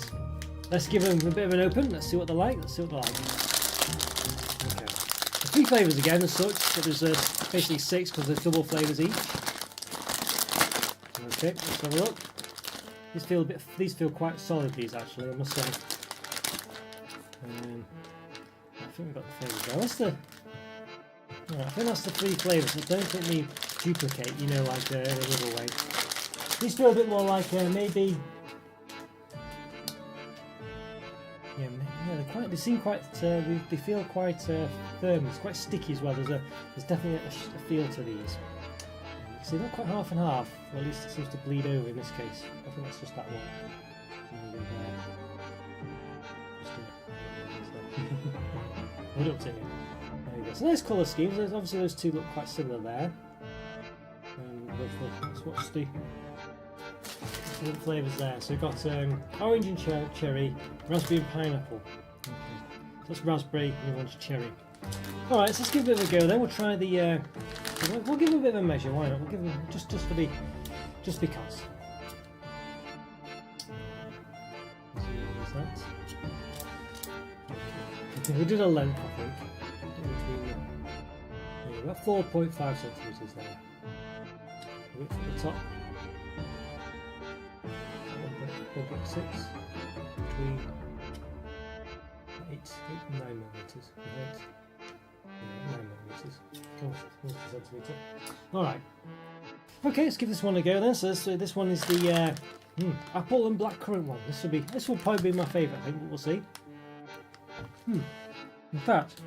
let's give them a bit of an open. Let's see what they're like. Okay. The 3 flavours again as such, but there's basically 6 because there's double flavours each. Okay, let's have a look. These feel quite solid, these actually, I must say. I think we've got the flavours there. I think that's the 3 flavours. I don't think they duplicate, you know, like in another way. These feel a bit more like maybe. Yeah, they seem quite. They feel quite firm. It's quite sticky as well. There's definitely a feel to these. See, not quite half and half. Or at least it seems to bleed over in this case. I think that's just that one. What up to here? There you go. So nice colour schemes. Obviously those 2 look quite similar there. Let's watch the flavours there. So we've got orange and cherry, raspberry and pineapple. Okay. So that's raspberry and the one's cherry. Alright, so let's give it a bit of a go then. We'll try the we'll give them a bit of a measure, why not? We'll give them just because. Okay, we did a length, I think. About 4.5 centimetres there. Width at the top. 4.6 between 8 and 9 millimetres. 9 millimetres. 40 centimetre. Alright. Okay, let's give this one a go then. So this one is the apple and blackcurrant one. This will probably be my favourite, I think, but we'll see. In fact,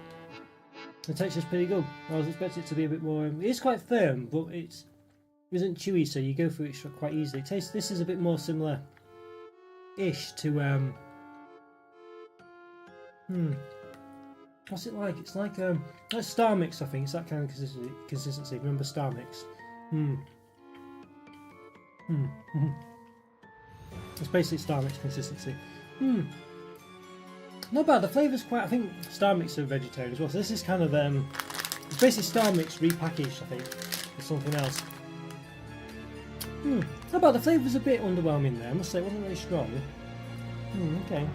the texture's pretty good. I was expecting it to be a bit more. It is quite firm, but it isn't chewy, so you go through it quite easily. This is a bit more similar-ish to what's it like? It's like Star Mix, I think. It's that kind of consistency. Remember Star Mix? It's basically Star Mix consistency. Not bad. The flavour's quite. I think Star Mix are vegetarian as well. So this is kind of it's basically Star Mix repackaged, I think, or something else. Not bad. The flavour's a bit underwhelming there. I must say, it wasn't really strong. Okay.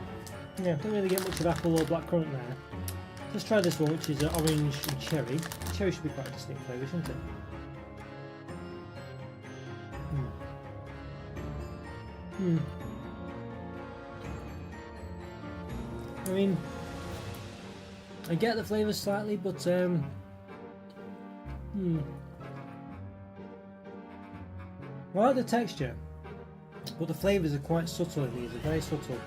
Yeah, don't really get much of apple or blackcurrant there. Let's try this one, which is orange and cherry. Cherry should be quite a distinct flavour, shouldn't it? I mean, I get the flavour slightly, but I like the texture, but the flavours are quite subtle in these. They're very subtle.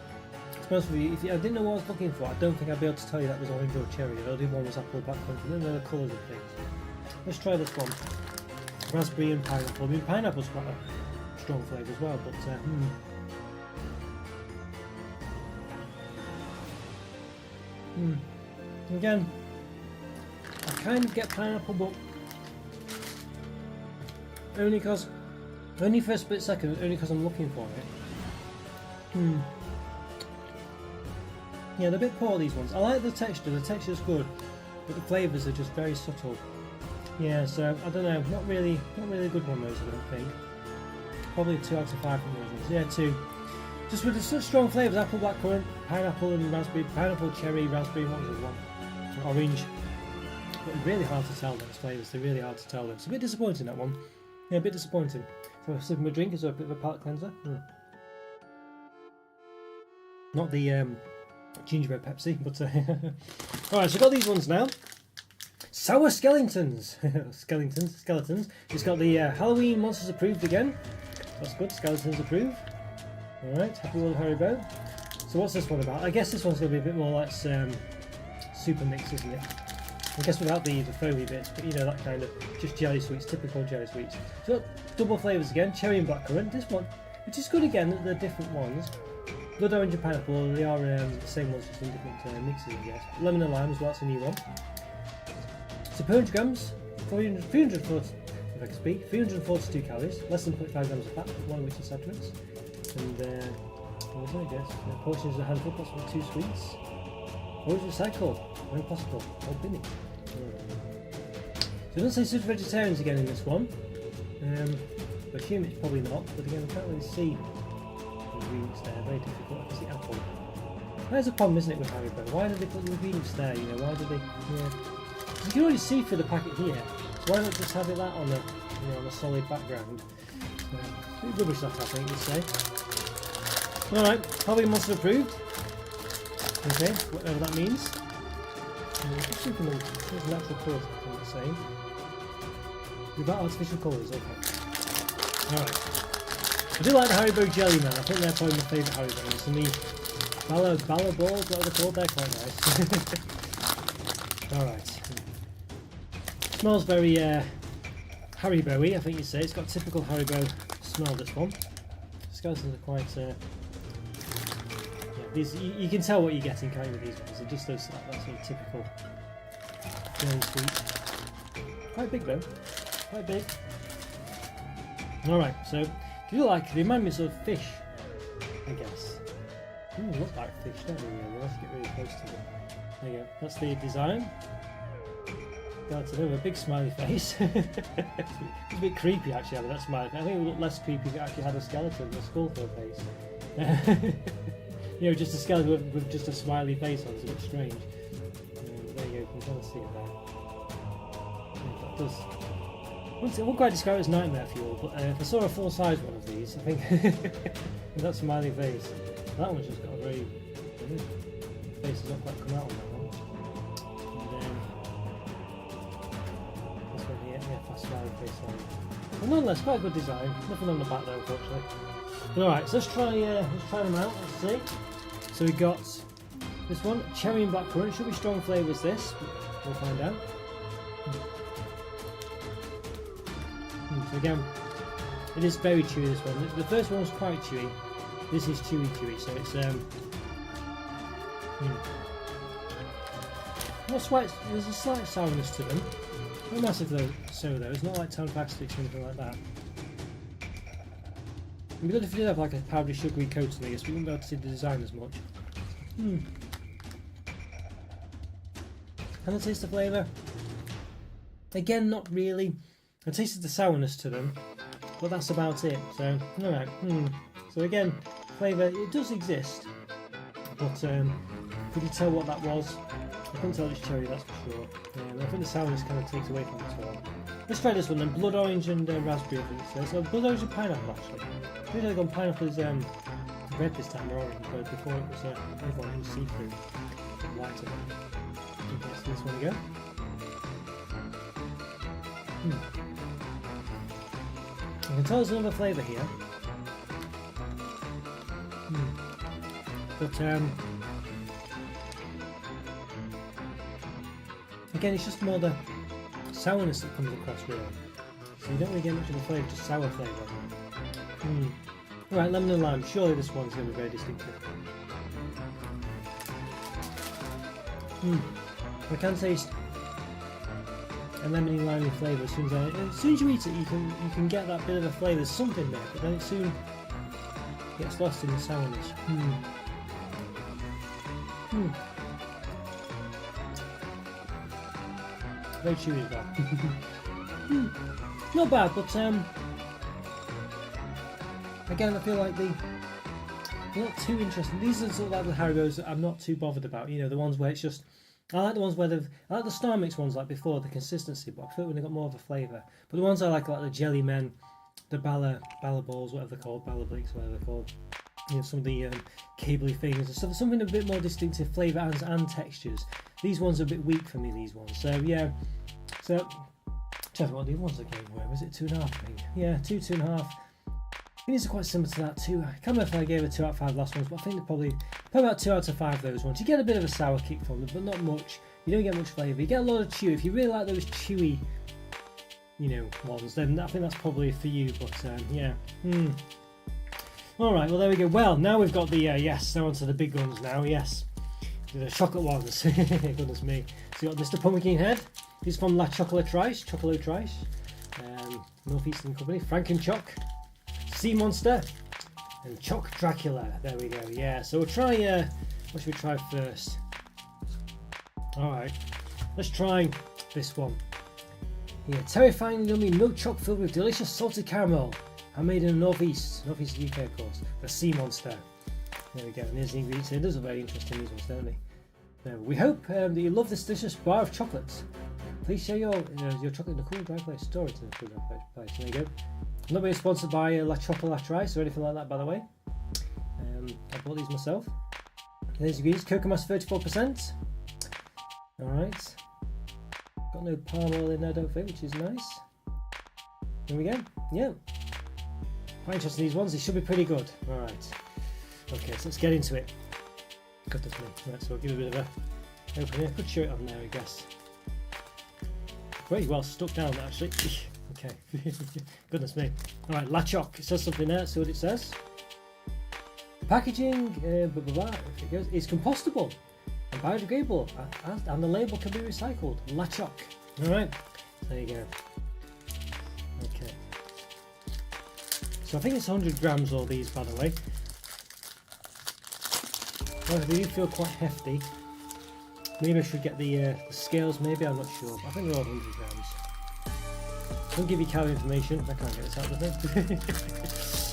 To be honest with you, if I didn't know what I was looking for, I don't think I'd be able to tell you that was orange or cherry. The only one was apple or blackcurrant, and then there are the colours of things. Let's try this one. Raspberry and pineapple. I mean, pineapple's quite a strong flavour as well, but again, I kind of get pineapple, but only for a split second, only because I'm looking for it. Yeah, they're a bit poor, these ones. I like the texture's good, but the flavours are just very subtle. Yeah, so I don't know, not really a good one, those, I don't think. Probably 2 out of 5 from those ones. Yeah, 2. Just with such strong flavours: apple, blackcurrant, pineapple and raspberry, pineapple, cherry, raspberry, what was the one? Orange. But really hard to tell those flavours, they're really hard to tell them. It's a bit disappointing, that one. Yeah, a bit disappointing. So a sip of my drink is a bit of a palate cleanser. Not the gingerbread Pepsi, but alright, so I've got these ones now. Sour Skeletons. Skeletons. It's got the Halloween monsters approved again. That's good, Skeletons approved. Alright, happy little Haribo. So what's this one about? I guess this one's going to be a bit more like super mix, isn't it? I guess without the foamy bits, but you know, that kind of just jelly sweets, typical jelly sweets. So double flavours again, cherry and blackcurrant. This one, which is good again, that they're different ones. Blood orange and pineapple, they are the same ones, just in different mixes, I guess. Lemon and lime as well, that's a new one. So 400 grams, 342 calories, less than 0.5 grams of fat, one of which is saturates. And what was it, I guess? Portions of a handful, possibly 2 sweets. Origin cycle, when possible, or binny. So it doesn't say super vegetarians again in this one. I assume it's probably not, but again I can't really see. ingredients there, very difficult. I can see apple. There's a problem, isn't it, with Haribo? Why did they put the ingredients there? You know, why did they? Yeah. You can already see through the packet here. So why not just have it that on a, you know, on a solid background? Rubbish that, I think you'd say. All right, Halloween Monster approved. Okay, whatever that means. Just thinking of natural colours, I think it's saying. Without artificial colours, okay. Alright. I do like the Haribo Jelly Man. I think they're probably my favourite Haribo ones. To me, Balla balls, what are they called? They're quite nice. Alright. Smells very Haribo-y, I think you'd say. It's got typical Haribo smell, this one. Skeletons are quite... yeah, these, you can tell what you're getting, can't you, with these ones? They're just those, that sort of typical jelly sweet. Quite big though. Quite big. Alright, so do you like, they remind me of fish, I guess. Look like fish, don't they really? Let's get really close to them. There you go, that's the design. Got a bit of a big smiley face. It's a bit creepy actually having that smiley face. I think it would look less creepy if it actually had a skeleton with a skull for a face. You know, just a skeleton with just a smiley face on, it's a bit strange. There you go, you can kind of see it there. That does. I wouldn't quite describe it as nightmare fuel, but if I saw a full-size one of these, I think with that smiley face, that one's just got a very... The face has not quite come out on that one. And then this one here, yeah, fast smiley face on. But nonetheless, quite a good design. Nothing on the back though, unfortunately. Alright, so let's try them out. Let's see. So we got this one, cherry and blackcurrant. Should be strong flavours this, but we'll find out. So again, it is very chewy, this one. The first one was quite chewy. This is chewy, so it's there's a slight sourness to them. Not massive though, it's not like town plastics or anything like that. It'd be good if you did have like a powdery sugary coat on this, but you wouldn't be able to see the design as much. Can I taste the flavour? Again, not really. I tasted the sourness to them, but that's about it. So, alright. So again, flavour, it does exist, but could you tell what that was? I couldn't tell it's cherry, that's for sure. I think the sourness kind of takes away from it as well. Let's try this one then, blood orange and raspberry, I think it says. So blood orange and pineapple actually. I think I've gone pineapple is red this time, or orange, but before it was everyone who was see-through. Lighter. Okay, so this one we go. I can tell there's another flavour here. But again, it's just more the sourness that comes across really. So you don't really get much of a flavour, just sour flavour. Alright, lemon and lime. Surely this one's going to be very distinctive. I can taste a lemony limey flavour as soon as you eat it. You can get that bit of a flavour. There's something there, but then it soon gets lost in the sourness. Very chewy as well. Not bad, but again, I feel like they're not too interesting. These are sort of like the Haribos that I'm not too bothered about. You know, the ones where it's just. I like the ones where I like the Star Mix ones like before, the consistency, but I feel when they got more of a flavour. But the ones I like the Jelly Men, the Balla balls, whatever they're called, Balla Blicks, whatever they're called. You know, some of the cabley things and stuff. Something a bit more distinctive flavour and textures. These ones are a bit weak for me. These ones. So yeah. So check out what the other ones I gave away. Was it 2.5? I think. Yeah, 2.5. I think these are quite similar to that too. I can't remember if I gave a 2 out of 5 last ones, but I think they're probably about 2 out of 5 those ones. You get a bit of a sour kick from them, but not much. You don't get much flavour. You get a lot of chew. If you really like those chewy, you know, ones, then I think that's probably for you. But yeah. All right. Well, there we go. Well, now we've got the yes. Now onto the big ones. Now, yes, the chocolate ones. Goodness me. So you got Mr. Pumpkin Head. He's from La Chocolo Trice. Northeastern Company. Franken Choc. Sea Monster and Choc Dracula. There we go. Yeah, so we'll try what should we try first? Alright, let's try this one. Yeah, terrifying yummy milk choc filled with delicious salted caramel Handmade in the northeast UK, of course. The sea monster. There we go. And there's the ingredients here. Those are very interesting, these ones, don't they? So we hope that you love this delicious bar of chocolates. Please share your chocolate in a cool, dry place. Store it in a cool, dry place. There you go. I'm not being sponsored by La Chocolo Rice or anything like that, by the way. I bought these myself. There's the ingredients. Cocoa mass 34%. Alright. Got no palm oil in there, don't think, which is nice. There we go. Yeah. Quite interesting, these ones. They should be pretty good. Alright. Okay, so let's get into it. Goodness me. Right, so I'll give it a bit of a open here. Could show it on there, I guess. Very well stuck down, actually. Okay. Goodness me. Alright, La Choc. It says something there. Let's see what it says. Packaging, blah, blah, blah. It goes, it's compostable and biodegradable, and the label can be recycled. La Choc. Alright. There you go. Okay. So I think it's 100 grams, all these, by the way. Well, they do feel quite hefty. Maybe I should get the scales, maybe, I'm not sure. But I think they're all 100 grams. Don't give you calorie information. I can't get this out of it.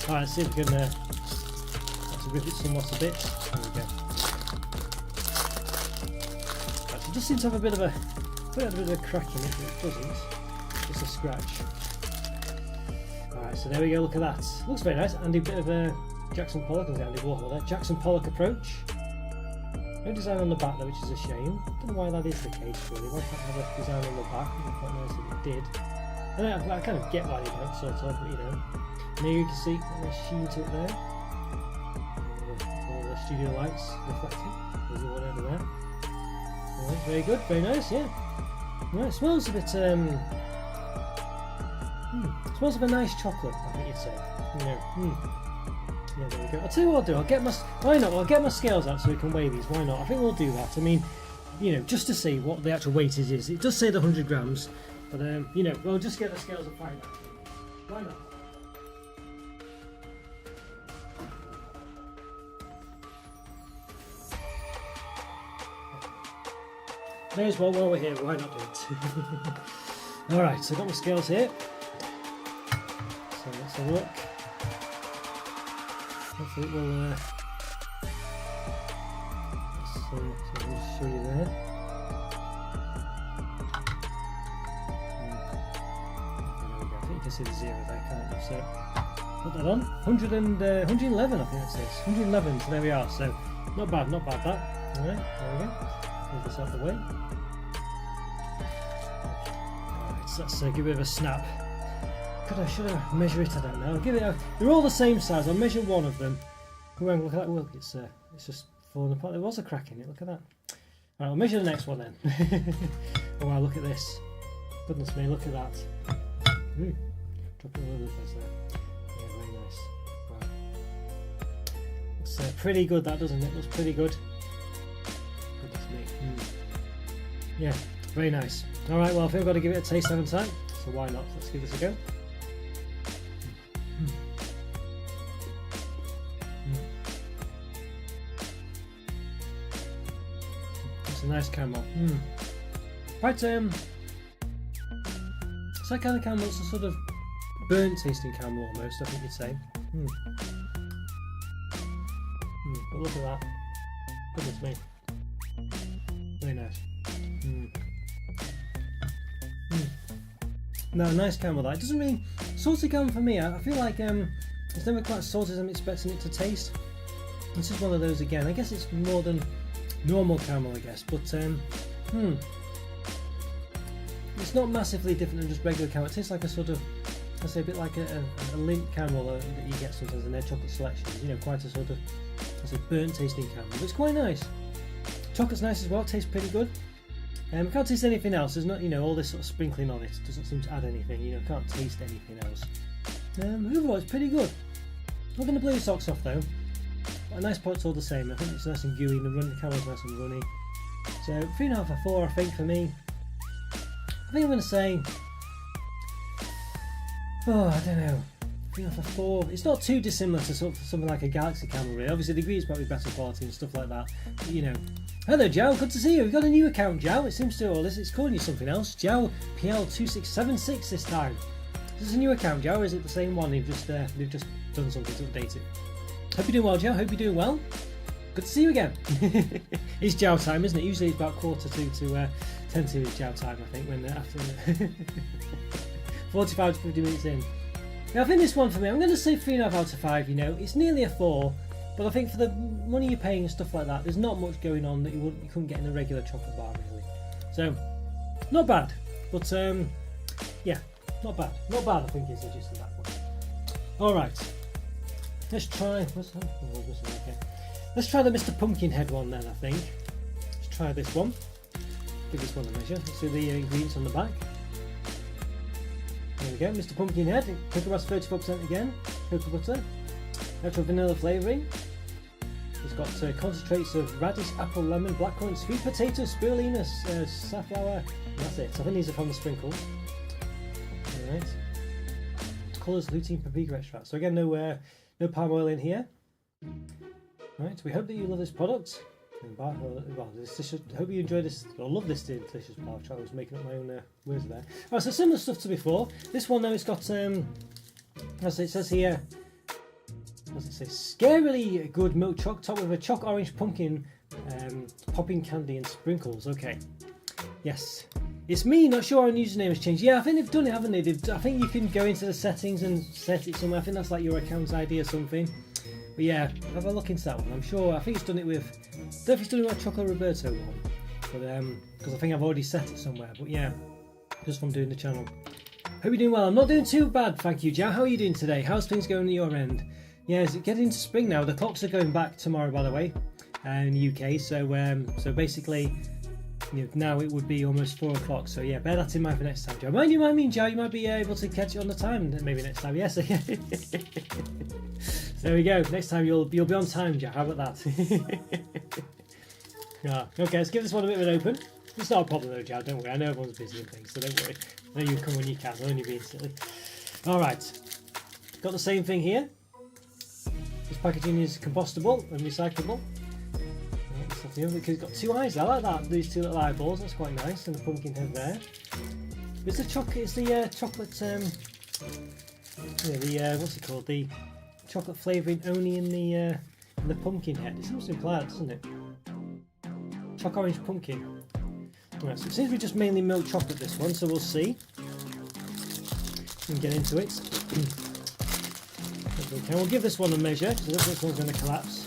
Alright, let's see if we can let's rip it somewhat a bit. There we go. Actually, it just seems to have a bit of a crack in it, but it doesn't. Just a scratch. Alright, so there we go, look at that. Looks very nice. And a bit of a Jackson Pollock, there's Andy Warhol there. Jackson Pollock approach. No design on the back though, which is a shame. Don't know why that is the case really. Why can't have a design on the back? It would be quite nice if it did. I kind of get why they don't, sort of, but you know. There you can see a sheen to it there. All the studio lights reflecting. There's the one over there. Alright, very good, very nice, yeah. Right, it smells a bit smells of a nice chocolate, I think you'd say. You know, yeah, there we go. I'll tell you what I'll do. Why not? I'll get my scales out so we can weigh these. Why not? I think we'll do that. I mean, you know, just to see what the actual weightage is. It does say the 100 grams, but you know, we'll just get the scales and find out. Why not? May as well while we're here. Why not do it? All right. So I've got my scales here. So let's have a look. Hopefully it will so I'll just show you there. Okay, there we go. I think you can see the 0 there, can't you? So put that on. 111 I think it says. 111, so there we are. So not bad that. Alright, there we go. Move this out the way. Alright, so let's give it a bit of a snap. Should I measure it? I don't know. I'll give it they're all the same size. I'll measure one of them. Look at that. Look, it's just falling apart. There was a crack in it. Look at that. Right, I'll measure the next one then. Oh wow, look at this. Goodness me, look at that. Drop it all over the place there. Yeah, very nice. Wow. Looks pretty good, that, doesn't it? Looks pretty good. Goodness me. Yeah, very nice. Alright, well, I think I've got to give it a taste, haven't I? So why not? Let's give this a go. It's a nice caramel. Quite it's that kind of caramel. It's a sort of burnt tasting caramel almost, I think you'd say. But look at that. Goodness me. Very nice. No, nice caramel that. It doesn't really salty caramel for me. I feel like it's never quite as salty as I'm expecting it to taste. This is one of those again. I guess it's more than normal caramel, I guess, but it's not massively different than just regular caramel. It tastes like a sort of, I say, a bit like a Lindt caramel that you get sometimes in their chocolate selections. You know, quite a sort of, I say, burnt tasting caramel. But it's quite nice. Chocolate's nice as well. It tastes pretty good. I can't taste anything else. There's not, you know, all this sort of sprinkling on it. It doesn't seem to add anything. You know, can't taste anything else. Overall, it's pretty good. Not going to blow your socks off though. But a nice pot's all the same. I think it's nice and gooey, and the caramel's nice and runny. So 3.5 or 4, I think, for me. I think I'm going to say, I don't know, 3.5 or 4. It's not too dissimilar to sort of something like a Galaxy caramel, really. Obviously, the ingredients might be better quality and stuff like that. But, you know. Hello, Joe. Good to see you. We've got a new account, Joe. It seems to all this. It's calling you something else. Joe PL2676 this time. Is this a new account, Joe, or is it the same one? They've just done something to update it. Hope you're doing well, Joe. Hope you're doing well. Good to see you again. It's Jow time, isn't it? Usually it's about 2:45 to 10 to is Jow time, I think, when after 45 to 50 minutes in. Now, I think this one for me, I'm going to say 3.5 out of 5. You know, it's nearly a 4, but I think for the money you're paying and stuff like that, there's not much going on that you couldn't get in a regular chocolate bar, really. So, not bad, but yeah, not bad. Not bad, I think is the gist of that one. All right, let's try. Okay. Let's try the Mr. Pumpkinhead one then, I think. Let's try this one. Give this one a measure. Let's see the ingredients on the back. There we go, Mr. Pumpkinhead. Cocoa Rust 34% again. Cocoa butter. Natural vanilla flavouring. It's got concentrates of radish, apple, lemon, blackcurrant, sweet potato, spirulina, safflower. That's it. So I think these are from the sprinkles. Alright. Colours, lutein, paprika extract. So again, no palm oil in here. Right, we hope that you love this product. Hope you enjoy this, or love this delicious bar of chocolate. I was making up my own words there. Alright, so similar stuff to before. This one though, it's got, as it says here, what does it say? Scarily good milk choc topped with a choc orange pumpkin, popping candy and sprinkles. Okay, yes. It's me, not sure our username has changed. Yeah, I think they've done it, haven't they? I think you can go into the settings and set it somewhere. I think that's like your account ID or something. But yeah, have a look into that one. I'm sure, I think it's done it with, I don't know if it's done it with Chocolo Roberto one, but because I think I've already set it somewhere. But yeah, just from doing the channel. Hope you're doing well. I'm not doing too bad, thank you, Jow. How are you doing today? How's things going at your end? Yeah, is it getting into spring now? The clocks are going back tomorrow, by the way, in the UK. So basically, you know, now it would be almost 4 o'clock. So yeah, bear that in mind for next time, Jow. Mind me, Jow. You might be able to catch it on the time maybe next time. Yes. There we go. Next time you'll be on time, Jow. How about that? Yeah. Okay, let's give this one a bit of an open. It's not a problem though, Jow. Don't worry. I know everyone's busy and things, so don't worry. I know you come when you can. I'm only being silly. All right. Got the same thing here. This packaging is compostable and recyclable. It's got 2 eyes. I like that. These 2 little eyeballs. That's quite nice, and the pumpkin head there. It's the chocolate. It's the chocolate. What's it called? The chocolate flavouring only in the pumpkin head. It seems to imply that, doesn't it? Choc orange pumpkin. Right, so it seems to be just mainly milk chocolate this one, so we'll see. We can get into it. Okay, we'll give this one a measure, because this one's going to collapse.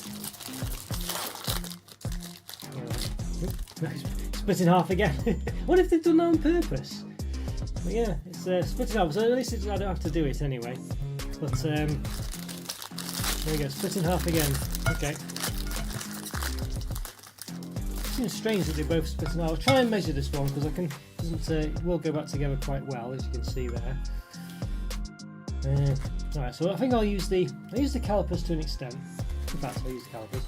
Split in half again. What if they've done that on purpose? But yeah, it's split in half, so at least I don't have to do it anyway. But there we go, split in half again. Okay. It seems strange that they both split in half. I'll try and measure this one because it will go back together quite well, as you can see there. Alright, so I think I'll use the calipers to an extent. In fact, I'll use the calipers.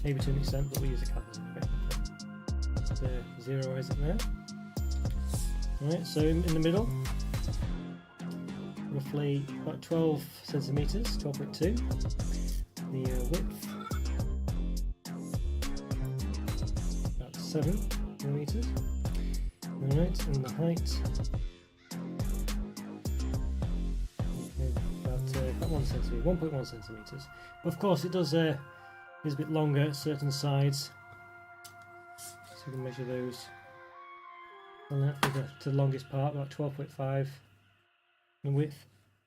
Maybe to an extent, but we'll use the calipers anyway. Just zeroise it there. Alright, so in the middle, roughly about 12 centimetres, 12.2. The width, about 7 millimetres. Alright, and the height, about 1 centimetre, 1.1 centimetres. But of course, it does is a bit longer at certain sides, so we can measure those. And that for the longest part, about 12.5. The width,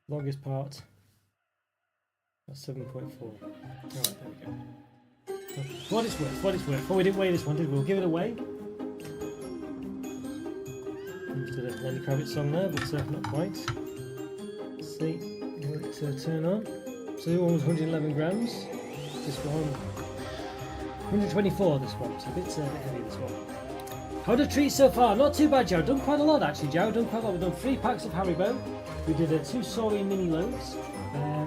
longest part, that's 7.4. Alright, there we go. What it's worth. Oh, we didn't weigh this one, did we? We'll give it a weigh. Did a Lenny Kravitz song there, but not quite. Let's see, will it turn on? So the one was 111 grams. This one, 124. This one, so a bit heavy. This one. How the treat so far? Not too bad, Joe. Done quite a lot actually, Joe. Done quite a lot. We've done 3 packs of Haribo. We did 2 Sorry mini loads.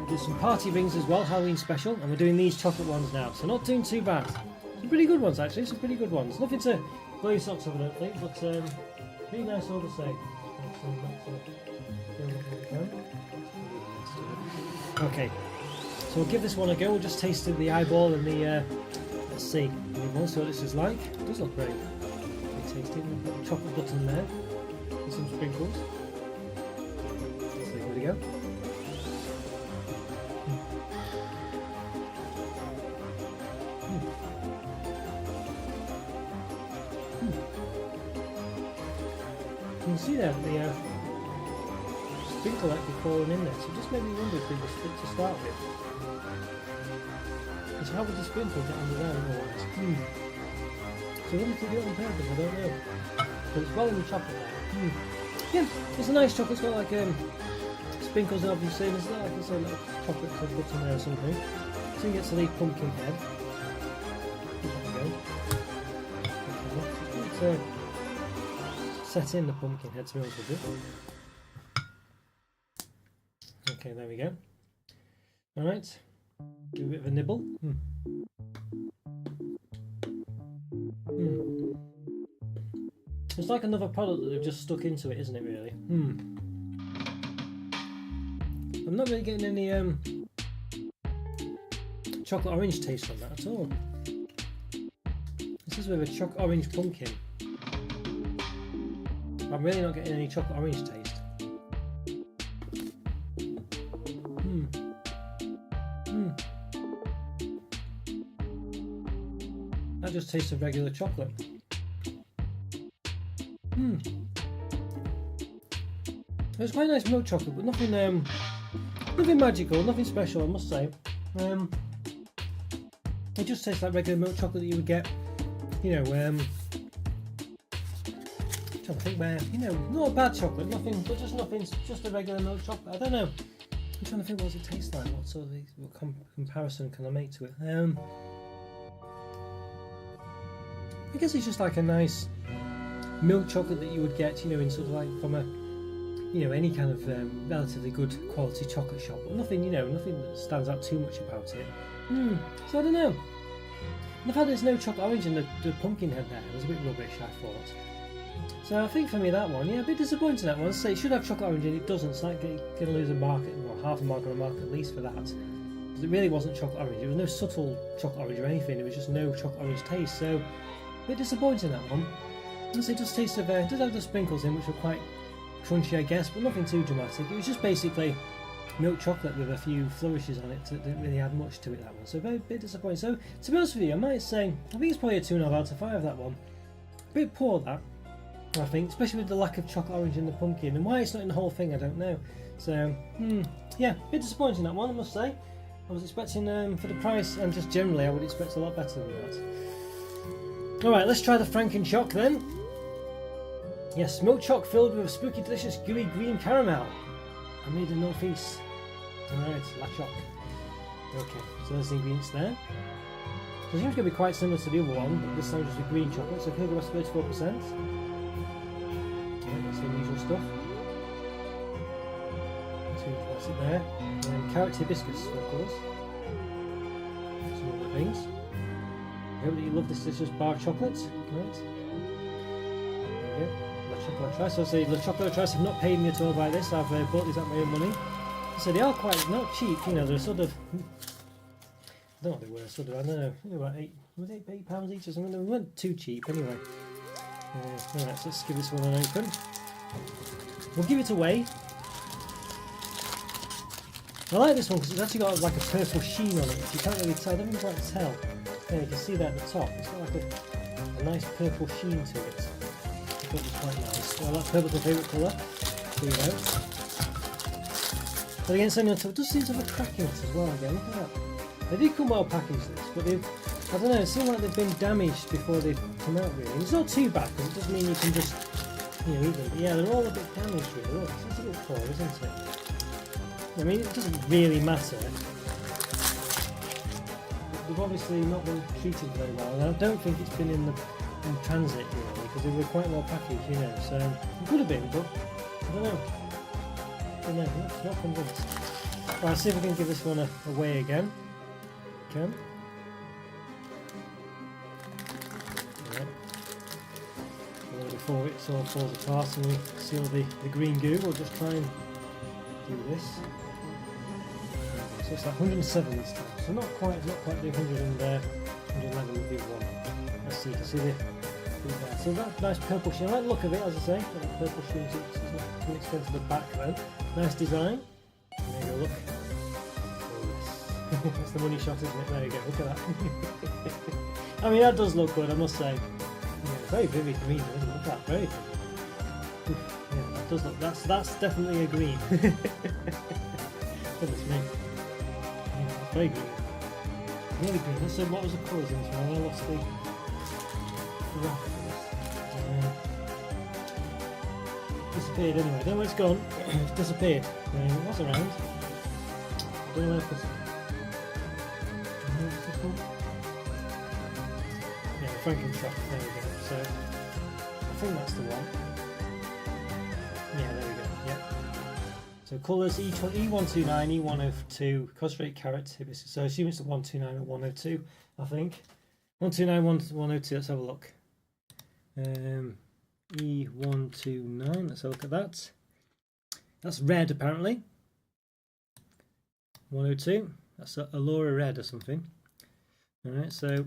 Did some party rings as well, Halloween special, and we're doing these chocolate ones now. So not doing too bad. Some pretty good ones actually. Some pretty good ones. Nothing to blow your socks off, I don't think, but pretty nice all the same. Okay, so we'll give this one a go. We'll just taste the eyeball and the. Let's see. We'll see what this is like. It does look great. Tasty. We've got the chocolate button there. And some sprinkles. we go. You can see there the sprinkle actually falling in there, so it just made me wonder if they were split to start with. So how would the sprinkle get on the ground otherwise? So whether they do it on purpose, I don't know. But it's well in the chocolate there. Yeah, it's a nice chocolate. It's got like sprinkles obviously, and it's like it's a little chocolate button there or something. So you get to the pumpkin head. There we go. Okay. Set in the pumpkin head to be honest with you. Okay, there we go. Alright. Do a bit of a nibble. It's like another product that they've just stuck into it, isn't it really? I'm not really getting any chocolate orange taste from that at all. This is with a chocolate orange pumpkin. I'm really not getting any chocolate orange taste. That just tastes of regular chocolate. It's quite nice milk chocolate, but nothing nothing magical, nothing special I must say. It just tastes like regular milk chocolate that you would get, you know, trying to think where, you know, not a bad chocolate, nothing, but just nothing, just a regular milk chocolate. I don't know. I'm trying to think, what does it taste like? What sort of what comparison can I make to it? I guess it's just like a nice milk chocolate that you would get, you know, in sort of like from a, you know, any kind of relatively good quality chocolate shop, but nothing, you know, nothing that stands out too much about it. So I don't know. And the fact that there's no chocolate orange in the pumpkin head there was a bit rubbish, I thought. So I think for me that one, yeah, a bit disappointing that one. I'd say it should have chocolate orange in it, doesn't, so that's going to lose a market, or half a mark on a market at least for that. Because it really wasn't chocolate orange, there was no subtle chocolate orange or anything, it was just no chocolate orange taste, so a bit disappointing that one. And so it does taste of, it does have the sprinkles in, which are quite crunchy I guess, but nothing too dramatic. It was just basically milk chocolate with a few flourishes on it that didn't really add much to it, that one, so a bit disappointing. So to be honest with you, I might say, I think it's probably a 2.5 out of 5 that one. A bit poor that, I think, especially with the lack of chocolate orange in the pumpkin, and why it's not in the whole thing I don't know. So yeah, a bit disappointing that one I must say. I was expecting for the price and just generally I would expect a lot better than that. Alright, let's try the Franken-Choc then. Yes, milk choc filled with a spooky delicious gooey green caramel. I made in Northeast. Alright, La Choc. Okay, so there's the ingredients there. So it seems to be quite similar to the other one, but this time just with green chocolate, so cocoa was 34%. Alright, that's the usual stuff. That's it there. And then carrot hibiscus, of course. Some other things. I hope that you love this delicious bar chocolate. Right. There we go. Chocolate Trice. So I say, the Chocolate Trice have not paid me at all by this. I've bought these at my own money. So they are quite not cheap, you know. They're sort of, I don't know what they were. Sort of, I don't know. They were about £8 each or something. They weren't too cheap anyway. Alright, so let's give this one an open. We'll give it away. I like this one because it's actually got like a purple sheen on it. Which you can't really tell. I don't even quite tell. Yeah, you can see that at the top. It's got like a nice purple sheen to it. It's quite nice. Well, that purple's my favourite colour. There you go. But again, something on top. It does seem to have a crack in it as well again. Look at that. They did come well packaged this, but they've, I don't know, it seems like they've been damaged before they've come out really. And it's not too bad because it doesn't mean you can just, you know, eat them. But yeah, they're all a bit damaged really. Look, it's a bit poor, isn't it? I mean, it doesn't really matter. They've obviously not been treated very well, and I don't think it's been in transit really, because they were quite well packaged, you know, so it could have been, but I don't know. Not convinced. Right, see if we can give this one away again. Can. Right. Before it all falls apart and we seal the green goo, we'll just try and do this. So it's like 107 this time, so not quite the 111 with the other one. Let's see, you can see the So that nice purple sheen. I like the look of it, as I say. Got the purple sheen, so it's not too expensive to the back though. Nice design. There you go, look. Oh, yes. That's the money shot, isn't it? There you go, look at that. I mean, that does look good, I must say. Yeah, very vivid green, doesn't it? Look at that, very vivid. Yeah, that does look. That's definitely a green. Goodness me. Yeah, that's very green. Really green. Let's see what was the colours in this one. I lost the wrap for this. Disappeared anyway. I don't know where it's gone. It's disappeared. It was around. I don't know where it was. What's this one? Yeah, Frankenshot. There we go. So I think that's the one. Yeah, there we go. Yeah. So colours E129, E102, concentrate carrot, hibiscus. So I assume it's the 129 or 102, I think. 129, 102, let's have a look. E129, let's have a look at that. That's red apparently. 102, that's a Allura red or something. Alright, so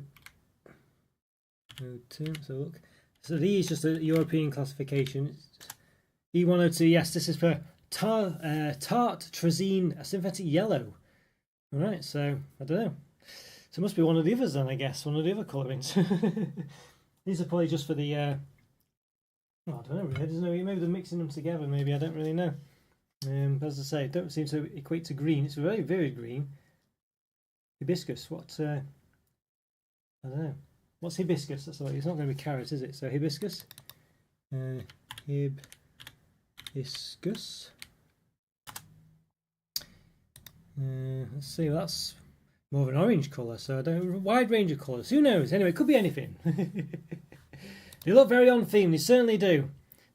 02, let's have a look. So the E is just a European classification. E102, yes, this is for tart trazine, a synthetic yellow. Alright, so I don't know. So it must be one of the others then, I guess, one of the other colourings. These are probably just for the I don't know really, there's no, maybe they're mixing them together, maybe, I don't really know. But as I say, it don't seem to equate to green. It's very vivid green. Hibiscus, what I don't know. What's hibiscus? That's like, it's not going to be carrot, is it? So hibiscus. Hibiscus. Let's see, well, that's more of an orange colour, so I don't know, a wide range of colours. Who knows? Anyway, it could be anything. They look very on theme. They certainly do.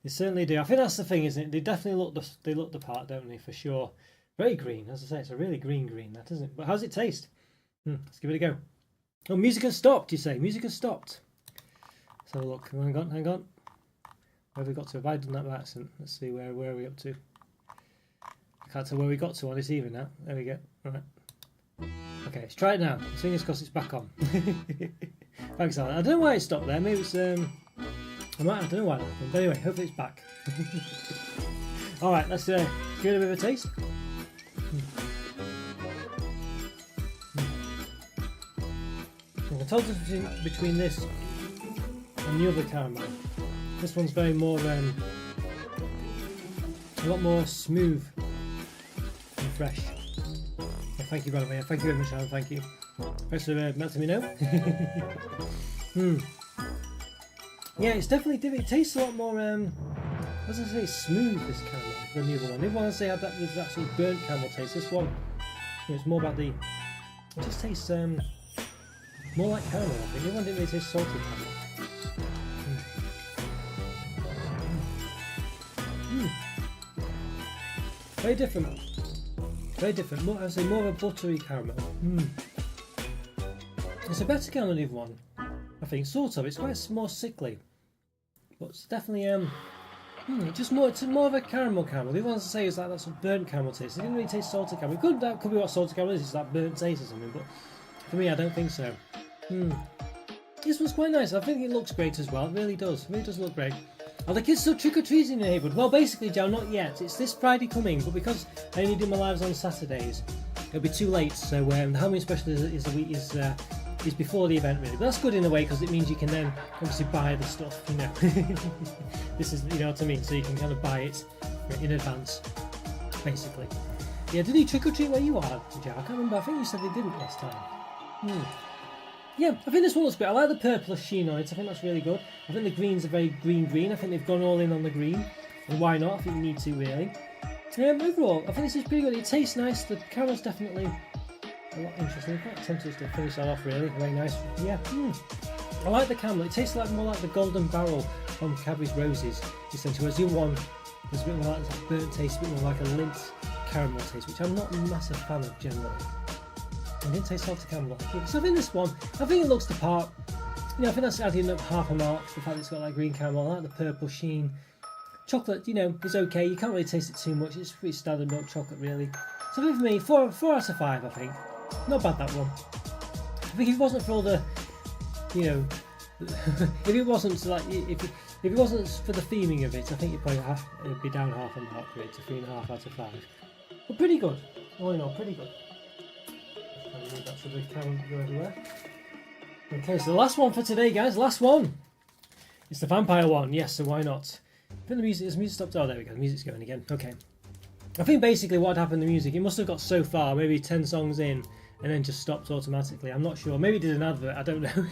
They certainly do. I think that's the thing, isn't it? They definitely look the part, don't they? For sure. Very green, as I say. It's a really green, that isn't it? But how's it taste? Let's give it a go. Oh, music has stopped. You say music has stopped. Let's have a look. Hang on. Where have we got to? Have I done that by accident? Let's see. Where are we up to? I can't tell where we got to on this even now. There we go. All right. Okay, let's try it now. Fingers crossed it's back on. Thanks, Alan. I don't know why it stopped there. Maybe it's I don't know why that happened. But anyway, hopefully it's back. All right, let's give it a bit of a taste. The total difference between this and the other caramel. This one's very more, a lot more smooth and fresh. Yeah, thank you, by the way. Thank you very much, Alan. Thank you. Thanks for letting me know. Yeah, it's definitely different. It tastes a lot more, as I say, smooth, this caramel, than the other one. The other one, I say, had that, there's that sort of burnt caramel taste. This one, it's more about the, it just tastes more like caramel, I think. The other one didn't really taste salty caramel. Very different. Very different. More, I would say more of a buttery caramel. It's a better caramel than the other one, I think. Sort of. It's quite more sickly, but it's definitely just more. It's more of a caramel. The other one, as I say, is like that sort of burnt caramel taste. It didn't really taste salty caramel. That could be what salty caramel is. It's that burnt taste or something. But for me, I don't think so. This one's quite nice. I think it looks great as well. It really does. It really does look great. Are the kids still trick-or-treating in the neighbourhood? Well, basically, Joe, not yet. It's this Friday coming, but because I only do my lives on Saturdays, it'll be too late. So the Halloween special is before the event, really. But that's good in a way, because it means you can then obviously buy the stuff, you know. This is, you know what I mean? So you can kind of buy it in advance, basically. Yeah, did he trick-or-treat where you are, Joe? I can't remember. I think you said they didn't last time. Yeah, I think this one looks good. I like the purplish sheen on it. I think that's really good. I think the greens are very green. I think they've gone all in on the green. And why not? I think you need to, really. Overall, I think this is pretty good. It tastes nice. The caramel's definitely a lot interesting. I'm quite tempted to finish that off, really. Very nice. Yeah. I like the caramel. It tastes more like the Golden Barrel from Cadbury's Roses, essentially. Whereas the other one, there's a bit more like that burnt taste, a bit more like a lint caramel taste, which I'm not a massive fan of generally. I didn't taste salty caramel. So I think this one, I think it looks the part. You know, I think that's adding up half a mark. The fact it's got that green caramel, I like the purple sheen. Chocolate, you know, is okay. You can't really taste it too much. It's pretty standard milk chocolate, really. So I think for me, 4 out of 5. I think not bad, that one. I think if it wasn't for all the, you know, If it wasn't like if it wasn't for the theming of it, I think it'd be down half a mark for it to 3.5 out of 5. But pretty good. All in all, pretty good. Move that so the camera go everywhere. Okay, so the last one for today, guys. Last one. It's the vampire one. Yes, so why not? I think the music. Has music stopped? Oh, there we go. The music's going again. Okay. I think basically what happened to the music, it must have got so far, maybe 10 songs in, and then just stopped automatically. I'm not sure. Maybe it did an advert. I don't know.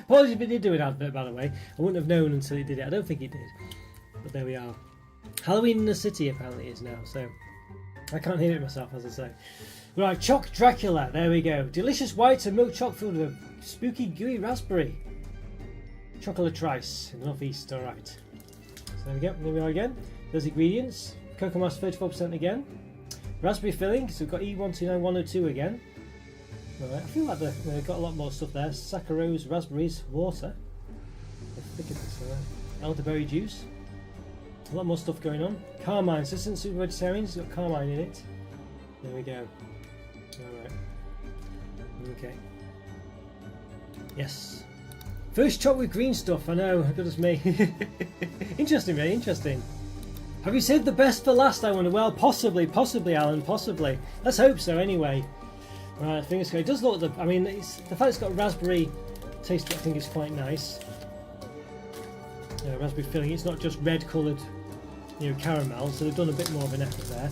Apologies if it did do an advert, by the way. I wouldn't have known until it did it. I don't think it did. But there we are. Halloween in the City apparently is now, so I can't hear it myself, as I say. Right, Choc Dracula. There we go. Delicious white and milk chocolate filled with a spooky gooey raspberry. Chocolate trice in the northeast. All right. So there we go. There we are again. Those ingredients. Cocoa mass 34% again. Raspberry filling, so we've got E129102 again. Alright, I feel like they've got a lot more stuff there. Saccharose, raspberries, water. Elderberry juice. A lot more stuff going on. Carmine, so this isn't super vegetarian, it's got carmine in it. There we go. Alright. Okay. Yes. First chopped with green stuff, I know, goodness me. Interesting, very interesting. Have you saved the best for last, I wonder? Well, possibly, Alan, possibly. Let's hope so, anyway. Right, fingers crossed. It does look, I mean, the fact it's got raspberry taste, I think is quite nice. Raspberry filling, it's not just red coloured, caramel, so they've done a bit more of an effort there.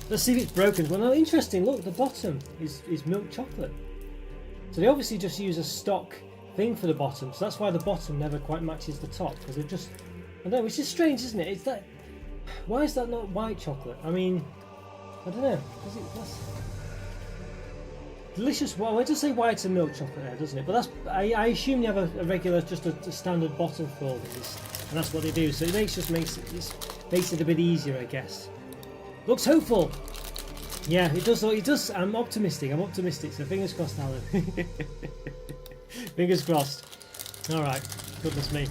Let's see if it's broken. Well, no, interesting, look, the bottom is milk chocolate. So they obviously just use a stock thing for the bottom, so that's why the bottom never quite matches the top, because they've just, I don't know, which is strange, isn't it? It's that. Why is that not white chocolate? I mean, I don't know. That's delicious. Well, it does say white and milk chocolate there, doesn't it? But that's. I assume you have a regular, just a standard bottom for these, and that's what they do. So it makes it a bit easier, I guess. Looks hopeful. Yeah, it does. It does. I'm optimistic. So fingers crossed, Alan. Fingers crossed. All right. Goodness me.